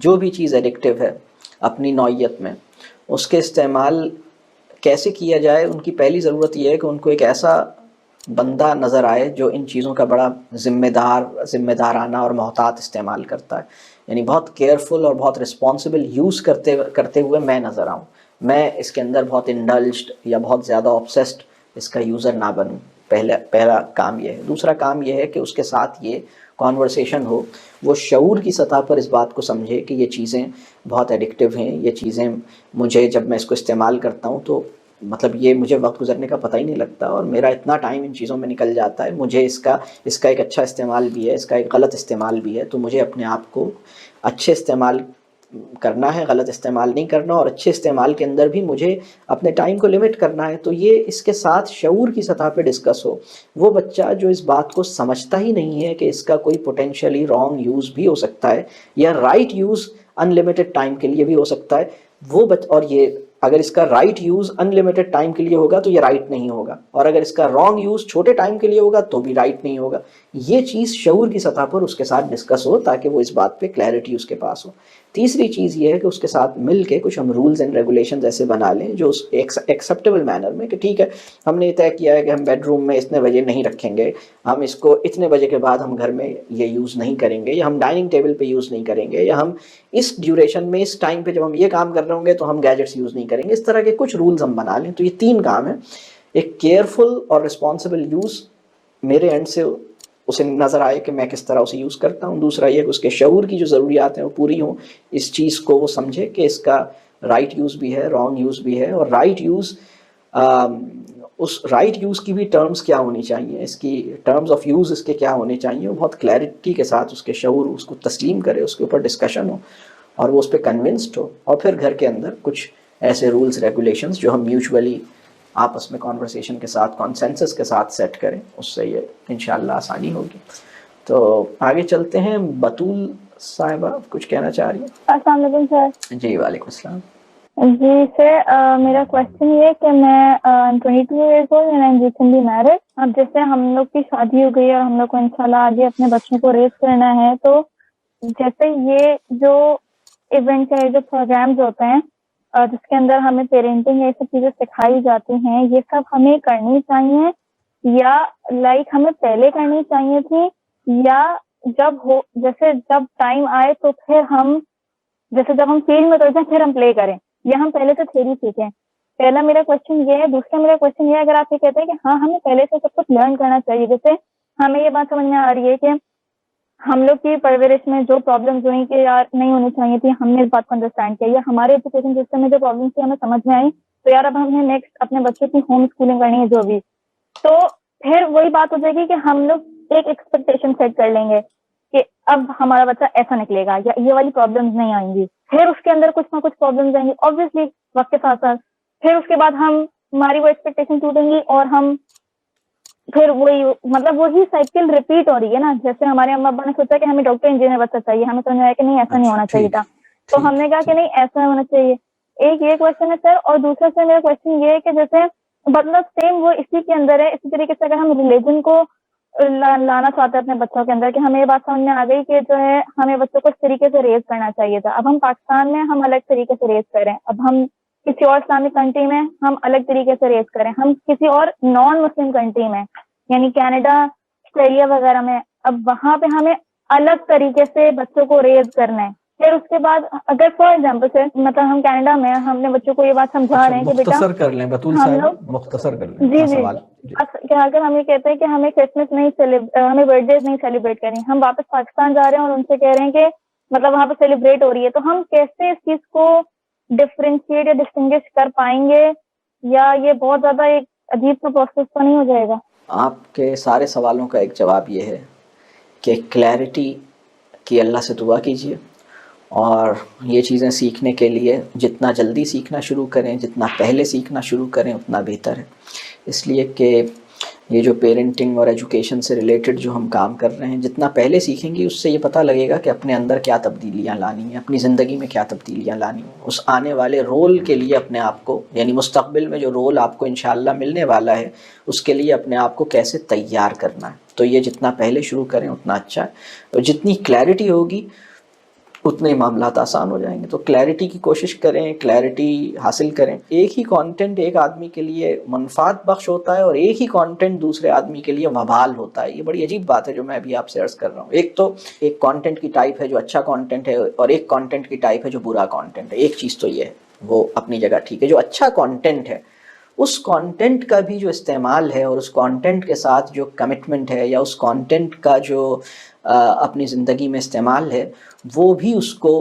جو بھی چیز ایڈکٹیو ہے اپنی نوعیت میں، اس کے استعمال کیسے کیا جائے. ان کی پہلی ضرورت یہ ہے کہ ان کو ایک ایسا بندہ نظر آئے جو ان چیزوں کا بڑا ذمہ دارانہ اور محتاط استعمال کرتا ہے، یعنی بہت کیئرفل اور بہت رسپانسبل یوز کرتے ہوئے میں نظر آؤں. میں اس کے اندر بہت انڈلجڈ یا بہت زیادہ آبسیسڈ اس کا یوزر نہ بنوں. پہلا کام یہ ہے. دوسرا کام یہ ہے کہ اس کے ساتھ یہ کانورسیشن ہو، وہ شعور کی سطح پر اس بات کو سمجھے کہ یہ چیزیں بہت ایڈکٹیو ہیں، یہ چیزیں مجھے جب میں اس کو استعمال کرتا ہوں تو مطلب یہ مجھے وقت گزرنے کا پتہ ہی نہیں لگتا، اور میرا اتنا ٹائم ان چیزوں میں نکل جاتا ہے. مجھے اس کا ایک اچھا استعمال بھی ہے، اس کا ایک غلط استعمال بھی ہے. تو مجھے اپنے آپ کو اچھے استعمال کرنا ہے، غلط استعمال نہیں کرنا، اور اچھے استعمال کے اندر بھی مجھے اپنے ٹائم کو لمٹ کرنا ہے. تو یہ اس کے ساتھ شعور کی سطح پہ ڈسکس ہو. وہ بچہ جو اس بات کو سمجھتا ہی نہیں ہے کہ اس کا کوئی پوٹینشلی رانگ یوز بھی ہو سکتا ہے یا رائٹ یوز ان لمیٹڈ ٹائم کے لیے بھی ہو سکتا ہے، اور یہ اگر اس کا رائٹ یوز ان لمیٹڈ ٹائم کے لیے ہوگا تو یہ رائٹ نہیں ہوگا، اور اگر اس کا رانگ یوز چھوٹے ٹائم کے لیے ہوگا تو بھی رائٹ نہیں ہوگا. یہ چیز شعور کی سطح پر اس کے ساتھ ڈسکس ہو تاکہ وہ اس بات پہ کلیئرٹی اس کے پاس ہو. تیسری چیز یہ ہے کہ اس کے ساتھ مل کے کچھ ہم رولز اینڈ ریگولیشنز ایسے بنا لیں جو اس ایکسیپٹیبل مینر میں، کہ ٹھیک ہے ہم نے طے کیا ہے کہ ہم بیڈ روم میں اتنے بجے نہیں رکھیں گے، ہم اس کو اتنے بجے کے بعد ہم گھر میں یہ یوز نہیں کریں گے، یا ہم ڈائننگ ٹیبل پہ یوز نہیں کریں گے، یا ہم اس ڈیوریشن میں اس ٹائم پہ جب ہم یہ کام کر رہے ہوں گے تو ہم گیجٹس یوز نہیں کریں گے. اس طرح کے کچھ رولز ہم بنا لیں. تو یہ 3 کام ہیں. ایک کیئرفل اور رسپانسبل یوز میرے اینڈ سے اسے نظر آئے کہ میں کس طرح اسے یوز کرتا ہوں. دوسرا یہ کہ اس کے شعور کی جو ضروریات ہیں وہ پوری ہوں، اس چیز کو وہ سمجھے کہ اس کا رائٹ یوز بھی ہے، رانگ یوز بھی ہے، اور رائٹ یوز اس رائٹ یوز کی بھی ٹرمز کیا ہونی چاہیے، اس کی ٹرمز آف یوز اس کے کیا ہونے چاہیے، وہ بہت کلیئرٹی کے ساتھ اس کے شعور اس کو تسلیم کرے، اس کے اوپر ڈسکشن ہو اور وہ اس پہ کنونسڈ ہو. اور پھر گھر کے اندر کچھ ایسے رولز ریگولیشنز جو ہم میوچولی آپس میں کانورسیشن کے ساتھ کانسنسس کے ساتھ سیٹ کریں، اس سے یہ انشاءاللہ آسانی ہوگی. تو آگے چلتے ہیں. بطول صاحبہ کچھ کہنا چاہ رہی ہیں؟
السلام علیکم سر.
جی وعلیکم السلام.
جی سر، میرا کوشچن یہ ہے کہ میں 22 years old and I am recently married. اب جیسے ہم لوگ کی شادی ہو گئی اور ہم لوگ کو انشاءاللہ آگے اپنے بچوں کو ریز کرنا ہے، تو جیسے یہ جو ایونٹ یا جو پروگرامز ہوتے ہیں جس کے اندر ہمیں پیرنٹنگ یہ سب چیزیں سکھائی جاتی ہیں، یہ سب ہمیں کرنی چاہیے یا لائک ہمیں پہلے کرنی چاہیے تھی، یا جیسے جب ٹائم آئے تو پھر ہم جیسے جب ہم فیلڈ میں کرتے ہیں پھر ہم پلے کریں، یا ہم پہلے سے تھیوری سیکھیں؟ پہلا میرا کوشچن یہ ہے. دوسرا میرا کوشچن یہ ہے، اگر آپ یہ کہتے ہیں کہ ہاں ہمیں پہلے سے سب کچھ لرن کرنا چاہیے، جیسے ہمیں یہ بات سمجھ میں آ رہی ہے کہ ہم لوگ کی پرورش میں جو پرابلمز ہوئی کہ یار نہیں ہونی چاہیے تھی، ہم نے اس بات کو انڈرسٹینڈ کیا، یا ہمارے ایجوکیشن سسٹم میں جو پرابلمس تھی ہمیں سمجھ میں آئی، تو یار اب ہمیں نیکسٹ اپنے بچوں کی ہوم اسکولنگ کرنی ہے جو بھی. تو پھر وہی بات ہو جائے گی کہ ہم لوگ ایک ایکسپیکٹیشن سیٹ کر لیں گے کہ اب ہمارا بچہ ایسا نکلے گا یا یہ والی پرابلمز نہیں آئیں گی. پھر اس کے اندر کچھ نہ کچھ پرابلمز آئیں گی آبویسلی وقت کے ساتھ ساتھ. پھر اس کے بعد ہماری وہ ایکسپیکٹیشن ٹوٹیں گی اور ہم پھر وہی سائیکل ریپیٹ ہو رہی ہے نا. جیسے ہمارے اما ابا نے سوچا کہ ہمیں ڈاکٹر انجینئر بچہ چاہیے، ہمیں سمجھ آیا کہ نہیں ایسا نہیں ہونا چاہیے تھا، تو ہم نے کہا کہ نہیں ایسا ہونا چاہیے. ایک یہ کوشچن ہے سر. اور دوسرا سر میرا کوشچن یہ ہے کہ جیسے مطلب سیم وہ اسی کے اندر ہے، اسی طریقے سے اگر ہم ریلیجن کو لانا چاہتے ہیں اپنے بچوں کے اندر، کہ ہمیں یہ بات سمجھ میں آ گئی کہ جو ہے ہمیں بچوں کو اس طریقے سے ریز کرنا چاہیے تھا. اب ہم پاکستان میں ہم الگ طریقے سے ریز کریں، اب ہم کسی اور اسلامک کنٹری میں ہم الگ طریقے سے ریز کریں، ہم کسی اور نان مسلم کنٹری میں یعنی کینیڈا آسٹریلیا وغیرہ میں، اب وہاں پہ ہمیں الگ طریقے سے بچوں کو ریز کرنا ہے. پھر اس کے بعد اگر فار ایگزامپل سے مطلب ہم کینیڈا میں ہم نے بچوں کو یہ بات سمجھا رہے ہیں کہ بیٹا
مختصر کر لیں بطول
ہم
صاحب،
لوگ
مختصر کر لیں
جی
سوال.
اگر ہم یہ کہتے ہیں کہ ہمیں کرسمس نہیں ہمیں برتھ ڈیز نہیں سیلیبریٹ کریں، ہم واپس پاکستان جا رہے ہیں اور ان سے کہہ رہے ہیں کہ مطلب وہاں پہ سیلیبریٹ ہو رہی ہے، تو ہم کیسے اس چیز کو ڈفرینشیٹ یا ڈسٹنگوش کر پائیں گے؟ یا یہ بہت زیادہ ایک عجیب سا پروسیس تو نہیں ہو جائے گا؟
آپ کے سارے سوالوں کا ایک جواب یہ ہے کہ کلیئرٹی کی اللہ سے دعا کیجیے، اور یہ چیزیں سیکھنے کے لیے جتنا جلدی سیکھنا شروع کریں، جتنا پہلے سیکھنا شروع کریں اتنا بہتر ہے. اس لیے کہ یہ جو پیرنٹنگ اور ایجوکیشن سے ریلیٹڈ جو ہم کام کر رہے ہیں، جتنا پہلے سیکھیں گے اس سے یہ پتہ لگے گا کہ اپنے اندر کیا تبدیلیاں لانی ہیں، اپنی زندگی میں کیا تبدیلیاں لانی ہیں، اس آنے والے رول کے لیے اپنے آپ کو، یعنی مستقبل میں جو رول آپ کو انشاءاللہ ملنے والا ہے اس کے لیے اپنے آپ کو کیسے تیار کرنا ہے. تو یہ جتنا پہلے شروع کریں اتنا اچھا ہے. اور جتنی کلیئرٹی ہوگی اتنے معاملات آسان ہو جائیں گے. تو کلیئرٹی کی کوشش کریں، کلیئرٹی حاصل کریں. ایک ہی کانٹینٹ ایک آدمی کے لیے منفعت بخش ہوتا ہے اور ایک ہی کانٹینٹ دوسرے آدمی کے لیے وبال ہوتا ہے. یہ بڑی عجیب بات ہے جو میں ابھی آپ سے عرض کر رہا ہوں. ایک تو ایک کانٹینٹ کی ٹائپ ہے جو اچھا کانٹینٹ ہے، اور ایک کانٹینٹ کی ٹائپ ہے جو برا کانٹینٹ ہے. ایک چیز تو یہ ہے، وہ اپنی جگہ ٹھیک ہے. جو اچھا کانٹینٹ ہے اس کانٹینٹ کا بھی جو استعمال ہے اور اس کانٹینٹ کے ساتھ جو کمٹمنٹ ہے، یا اس کانٹینٹ کا جو اپنی زندگی میں استعمال ہے، وہ بھی اس کو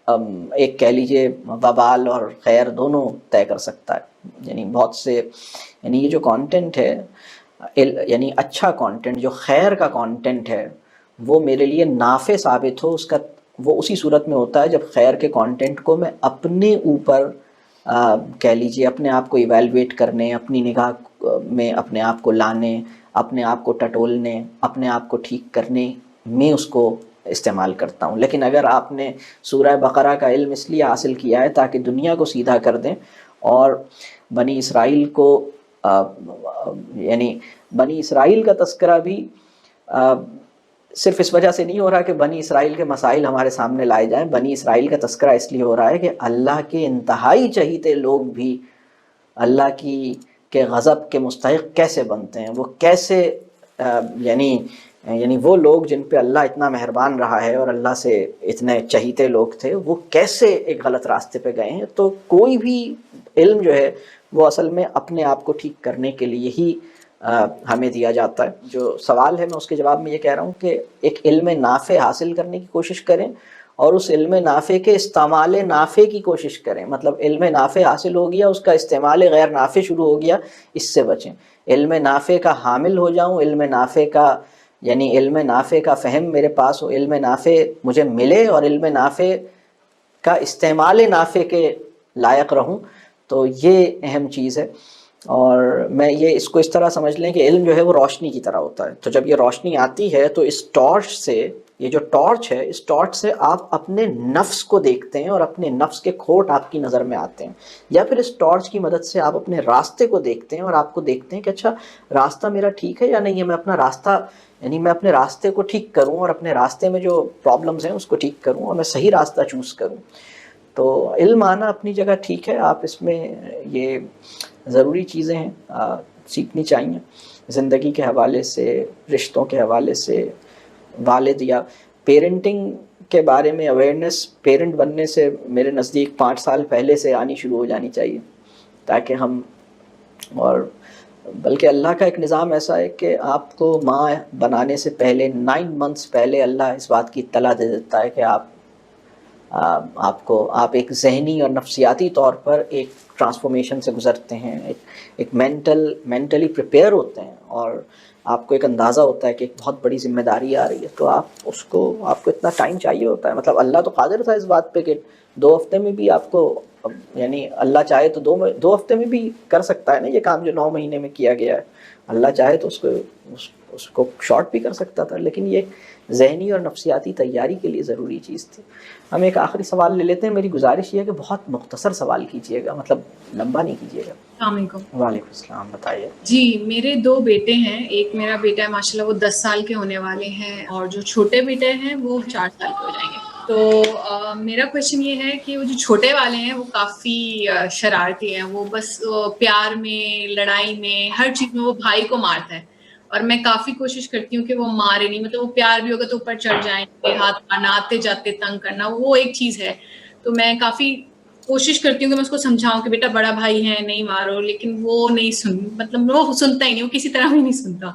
ایک کہہ لیجیے وبال اور خیر دونوں طے کر سکتا ہے. یعنی بہت سے یعنی یہ جو کانٹینٹ ہے، یعنی اچھا کانٹینٹ جو خیر کا کانٹینٹ ہے، وہ میرے لیے نافع ثابت ہو، اس کا وہ اسی صورت میں ہوتا ہے جب خیر کے کانٹینٹ کو میں اپنے اوپر کہہ لیجیے اپنے آپ کو ایویلویٹ کرنے، اپنی نگاہ میں اپنے آپ کو لانے، اپنے آپ کو ٹٹولنے، اپنے آپ کو ٹھیک کرنے میں اس کو استعمال کرتا ہوں. لیکن اگر آپ نے سورہ بقرہ کا علم اس لیے حاصل کیا ہے تاکہ دنیا کو سیدھا کر دیں، اور بنی اسرائیل کو یعنی بنی اسرائیل کا تذکرہ بھی صرف اس وجہ سے نہیں ہو رہا کہ بنی اسرائیل کے مسائل ہمارے سامنے لائے جائیں، بنی اسرائیل کا تذکرہ اس لیے ہو رہا ہے کہ اللہ کے انتہائی چہیتے لوگ بھی اللہ کے غضب کے مستحق کیسے بنتے ہیں، وہ کیسے یعنی وہ لوگ جن پہ اللہ اتنا مہربان رہا ہے اور اللہ سے اتنے چہیتے لوگ تھے، وہ کیسے ایک غلط راستے پہ گئے ہیں۔ تو کوئی بھی علم جو ہے وہ اصل میں اپنے آپ کو ٹھیک کرنے کے لیے ہی ہمیں دیا جاتا ہے۔ جو سوال ہے میں اس کے جواب میں یہ کہہ رہا ہوں کہ ایک علم نافع حاصل کرنے کی کوشش کریں اور اس علم نافع کے استعمال نافع کی کوشش کریں۔ مطلب علم نافع حاصل ہو گیا، اس کا استعمال غیر نافع شروع ہو گیا، اس سے بچیں۔ علم نافع کا حامل ہو جاؤں، علم نافع کا علم نافع کا فہم میرے پاس ہو، علم نافع مجھے ملے اور علم نافع کا استعمال نافع کے لائق رہوں، تو یہ اہم چیز ہے۔ اور میں یہ اس کو اس طرح سمجھ لیں کہ علم جو ہے وہ روشنی کی طرح ہوتا ہے، تو جب یہ روشنی آتی ہے تو اس ٹارچ سے، یہ جو ٹارچ ہے، اس ٹارچ سے آپ اپنے نفس کو دیکھتے ہیں اور اپنے نفس کے کھوٹ آپ کی نظر میں آتے ہیں، یا پھر اس ٹارچ کی مدد سے آپ اپنے راستے کو دیکھتے ہیں اور آپ کو دیکھتے ہیں کہ اچھا راستہ میرا ٹھیک ہے یا نہیں ہے، میں اپنا راستہ میں اپنے راستے کو ٹھیک کروں اور اپنے راستے میں جو پرابلمز ہیں اس کو ٹھیک کروں اور میں صحیح راستہ چوز کروں۔ تو علم آنا اپنی جگہ ٹھیک ہے، آپ اس میں یہ ضروری چیزیں ہیں، سیکھنی چاہیے، زندگی کے حوالے سے، رشتوں کے حوالے سے، والد یا پیرنٹنگ کے بارے میں اویئرنیس پیرنٹ بننے سے میرے نزدیک 5 سال پہلے سے آنی شروع ہو جانی چاہیے، تاکہ ہم، اور بلکہ اللہ کا ایک نظام ایسا ہے کہ آپ کو ماں بنانے سے پہلے 9 منتھس پہلے اللہ اس بات کی اطلاع دے دیتا ہے کہ آپ ایک ذہنی اور نفسیاتی طور پر ایک ٹرانسفارمیشن سے گزرتے ہیں، ایک مینٹلی پریپیئر ہوتے ہیں، اور آپ کو ایک اندازہ ہوتا ہے کہ ایک بہت بڑی ذمہ داری آ رہی ہے، تو آپ کو اتنا ٹائم چاہیے ہوتا ہے۔ مطلب اللہ تو قادر تھا اس بات پہ کہ 2 ہفتے میں بھی آپ کو، اللہ چاہے تو 2 ہفتے میں بھی کر سکتا ہے نا یہ کام جو 9 مہینے میں کیا گیا ہے، اللہ چاہے تو اس کو شارٹ بھی کر سکتا تھا، لیکن یہ ذہنی اور نفسیاتی تیاری کے لیے ضروری چیز تھی۔ ہم ایک آخری سوال لے لیتے ہیں، میری گزارش یہ ہے کہ بہت مختصر سوال کیجیے گا، مطلب لمبا نہیں کیجیے گا۔
السلام علیکم۔
وعلیکم السلام، بتائیے۔
جی، میرے 2 بیٹے ہیں، ایک میرا بیٹا ہے ماشاءاللہ وہ 10 سال کے ہونے والے ہیں، اور جو چھوٹے بیٹے ہیں وہ 4 سال کے ہو جائیں گے۔ تو میرا کویشچن یہ ہے کہ وہ جو چھوٹے والے ہیں وہ کافی شرارتی ہیں، وہ بس پیار میں، لڑائی میں، ہر چیز میں وہ بھائی کو مارتا ہے، اور میں کافی کوشش کرتی ہوں کہ وہ مارے نہیں، مطلب وہ پیار بھی ہوگا تو اوپر چڑھ جائیں گے، ہاتھ مارنا، آتے جاتے تنگ کرنا، وہ ایک چیز ہے۔ تو میں کافی کوشش کرتی ہوں کہ میں اس کو سمجھاؤں کہ بیٹا بڑا بھائی ہے، نہیں مارو، لیکن وہ نہیں مطلب وہ سنتا ہی نہیں، وہ کسی طرح بھی نہیں سنتا۔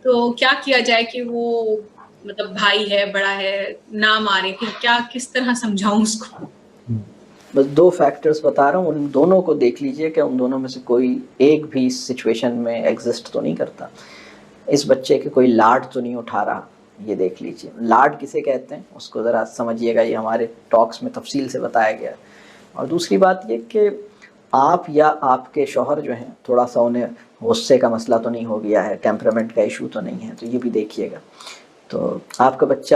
تو کیا کیا جائے کہ وہ مطلب بھائی ہے، بڑا ہے، نہ مارے، پھر کس طرح سمجھاؤں اس کو؟
بس 2 فیکٹرز بتا رہا ہوں، ان دونوں کو دیکھ لیجئے کہ ان دونوں میں سے کوئی ایک بھی اس سچویشن میں ایگزسٹ تو نہیں کرتا، اس بچے کے کوئی لاڈ تو نہیں اٹھا رہا، یہ دیکھ لیجئے۔ لاڈ کسے کہتے ہیں اس کو ذرا سمجھیے گا، یہ ہمارے ٹاکس میں تفصیل سے بتایا گیا ہے۔ اور دوسری بات یہ کہ آپ یا آپ کے شوہر جو ہیں تھوڑا سا انہیں غصے کا مسئلہ تو نہیں ہو گیا ہے، ٹیمپرامنٹ کا ایشو تو نہیں ہے، تو یہ بھی دیکھیے گا۔ تو آپ کا بچہ،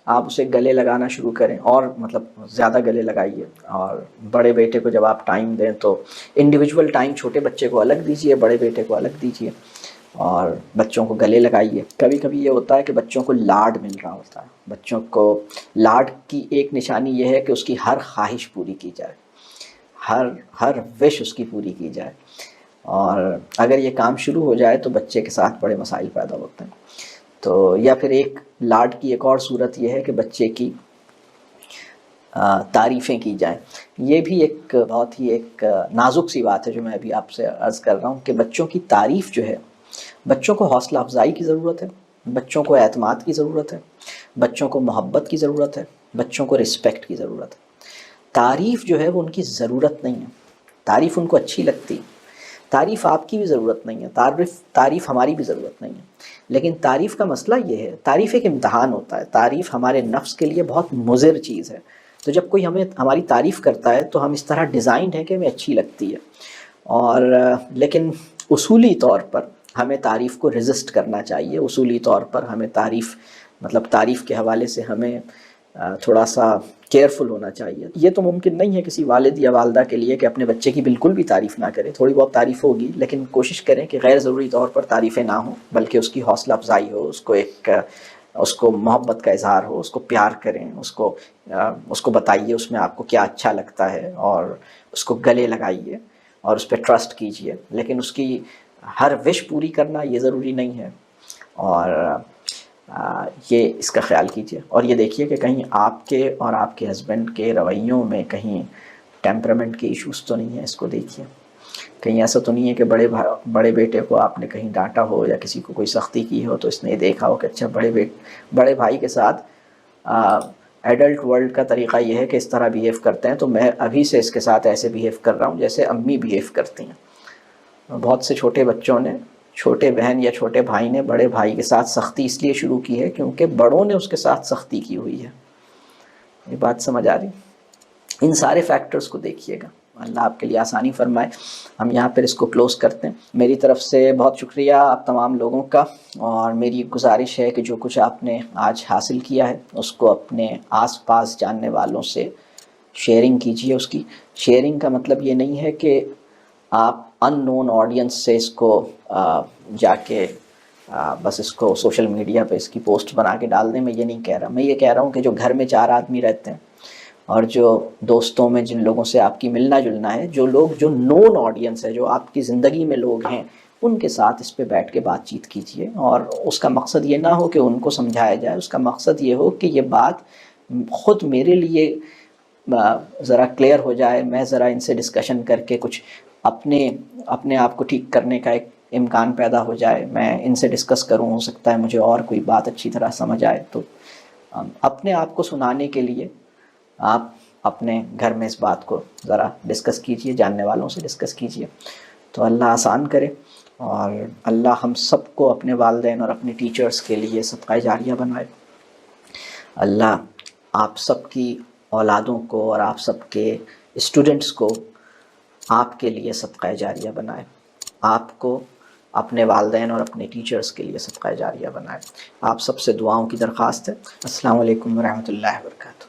آپ اسے گلے لگانا شروع کریں، اور مطلب زیادہ گلے لگائیے، اور بڑے بیٹے کو جب آپ ٹائم دیں تو انڈیویجول ٹائم چھوٹے بچے کو الگ دیجیے، بڑے بیٹے کو الگ دیجیے، اور بچوں کو گلے لگائیے۔ کبھی کبھی یہ ہوتا ہے کہ بچوں کو لاڈ مل رہا ہوتا ہے، بچوں کو لاڈ کی ایک نشانی یہ ہے کہ اس کی ہر خواہش پوری کی جائے، ہر وش اس کی پوری کی جائے، اور اگر یہ کام شروع ہو جائے تو بچے کے ساتھ بڑے مسائل پیدا ہوتے ہیں۔ تو یا پھر ایک لاڈ کی ایک اور صورت یہ ہے کہ بچے کی تعریفیں کی جائیں۔ یہ بھی ایک بہت ہی ایک نازک سی بات ہے جو میں ابھی آپ سے عرض کر رہا ہوں کہ بچوں کی تعریف جو ہے، بچوں کو حوصلہ افزائی کی ضرورت ہے، بچوں کو اعتماد کی ضرورت ہے، بچوں کو محبت کی ضرورت ہے، بچوں کو رسپیکٹ کی ضرورت ہے۔ تعریف جو ہے وہ ان کی ضرورت نہیں ہے، تعریف ان کو اچھی لگتی ہے، تعریف آپ کی بھی ضرورت نہیں ہے، تعریف ہماری بھی ضرورت نہیں ہے، لیکن تعریف کا مسئلہ یہ ہے، تعریف ایک امتحان ہوتا ہے، تعریف ہمارے نفس کے لیے بہت مضر چیز ہے۔ تو جب کوئی ہماری تعریف کرتا ہے تو ہم اس طرح ڈیزائنڈ ہیں کہ ہمیں اچھی لگتی ہے، اور لیکن اصولی طور پر ہمیں تعریف کو ریزسٹ کرنا چاہیے، اصولی طور پر ہمیں تعریف کے حوالے سے ہمیں تھوڑا سا کیئرفل ہونا چاہیے۔ یہ تو ممکن نہیں ہے کسی والد یا والدہ کے لیے کہ اپنے بچے کی بالکل بھی تعریف نہ کرے، تھوڑی بہت تعریف ہوگی، لیکن کوشش کریں کہ غیر ضروری طور پر تعریفیں نہ ہوں، بلکہ اس کی حوصلہ افزائی ہو، اس کو ایک اس کو محبت کا اظہار ہو، اس کو پیار کریں، اس کو بتائیے اس میں آپ کو کیا اچھا لگتا ہے اور اس کو گلے لگائیے اور اس پہ ٹرسٹ کیجئے، لیکن اس کی ہر وش پوری کرنا یہ ضروری نہیں ہے، اور یہ اس کا خیال کیجئے، اور یہ دیکھیے کہ کہیں آپ کے اور آپ کے ہسبینڈ کے رویوں میں کہیں ٹیمپرامنٹ کے ایشوز تو نہیں ہیں، اس کو دیکھیے، کہیں ایسا تو نہیں ہے کہ بڑے بیٹے کو آپ نے کہیں ڈانٹا ہو یا کسی کو کوئی سختی کی ہو تو اس نے یہ دیکھا ہو کہ اچھا بڑے بھائی کے ساتھ ایڈلٹ ورلڈ کا طریقہ یہ ہے کہ اس طرح بیہیو کرتے ہیں، تو میں ابھی سے اس کے ساتھ ایسے بیہیو کر رہا ہوں جیسے امی بیہیو کرتی ہیں۔ بہت سے چھوٹے بچوں نے، چھوٹے بہن یا چھوٹے بھائی نے بڑے بھائی کے ساتھ سختی اس لیے شروع کی ہے کیونکہ بڑوں نے اس کے ساتھ سختی کی ہوئی ہے۔ یہ بات سمجھ آ رہی؟ ان سارے فیکٹرز کو دیکھیے گا، اللہ آپ کے لیے آسانی فرمائے۔ ہم یہاں پر اس کو کلوز کرتے ہیں۔ میری طرف سے بہت شکریہ آپ تمام لوگوں کا، اور میری گزارش ہے کہ جو کچھ آپ نے آج حاصل کیا ہے اس کو اپنے آس پاس جاننے والوں سے شیئرنگ کیجیے۔ اس کی شیئرنگ کا مطلب یہ نہیں ہے کہ آپ ان نون آڈینس سے اس کو جا کے بس اس کو سوشل میڈیا پہ اس کی پوسٹ بنا کے ڈال دیں، میں یہ نہیں کہہ رہا۔ میں یہ کہہ رہا ہوں کہ جو گھر میں 4 آدمی رہتے ہیں اور جو دوستوں میں جن لوگوں سے آپ کی ملنا جلنا ہے، جو لوگ جو نون آڈینس ہے، جو آپ کی زندگی میں لوگ ہیں، ان کے ساتھ اس پہ بیٹھ کے بات چیت کیجیے، اور اس کا مقصد یہ نہ ہو کہ ان کو سمجھایا جائے، اس کا مقصد یہ ہو کہ یہ بات خود میرے لیے ذرا کلیئر ہو جائے، میں ذرا ان سے ڈسکشن کر کے کچھ اپنے آپ کو ٹھیک کرنے کا ایک امکان پیدا ہو جائے، میں ان سے ڈسکس کروں، ہو سکتا ہے مجھے اور کوئی بات اچھی طرح سمجھ آئے۔ تو اپنے آپ کو سنانے کے لیے آپ اپنے گھر میں اس بات کو ذرا ڈسکس کیجئے، جاننے والوں سے ڈسکس کیجئے، تو اللہ آسان کرے، اور اللہ ہم سب کو اپنے والدین اور اپنے ٹیچرز کے لیے صدقہ جاریہ بنائے۔ اللہ آپ سب کی اولادوں کو اور آپ سب کے اسٹوڈنٹس کو آپ کے لیے صدقہ جاریہ بنائے، آپ کو اپنے والدین اور اپنے ٹیچرز کے لیے صدقہ جاریہ بنائے۔ آپ سب سے دعاؤں کی درخواست ہے۔ السلام علیکم ورحمۃ اللہ وبرکاتہ۔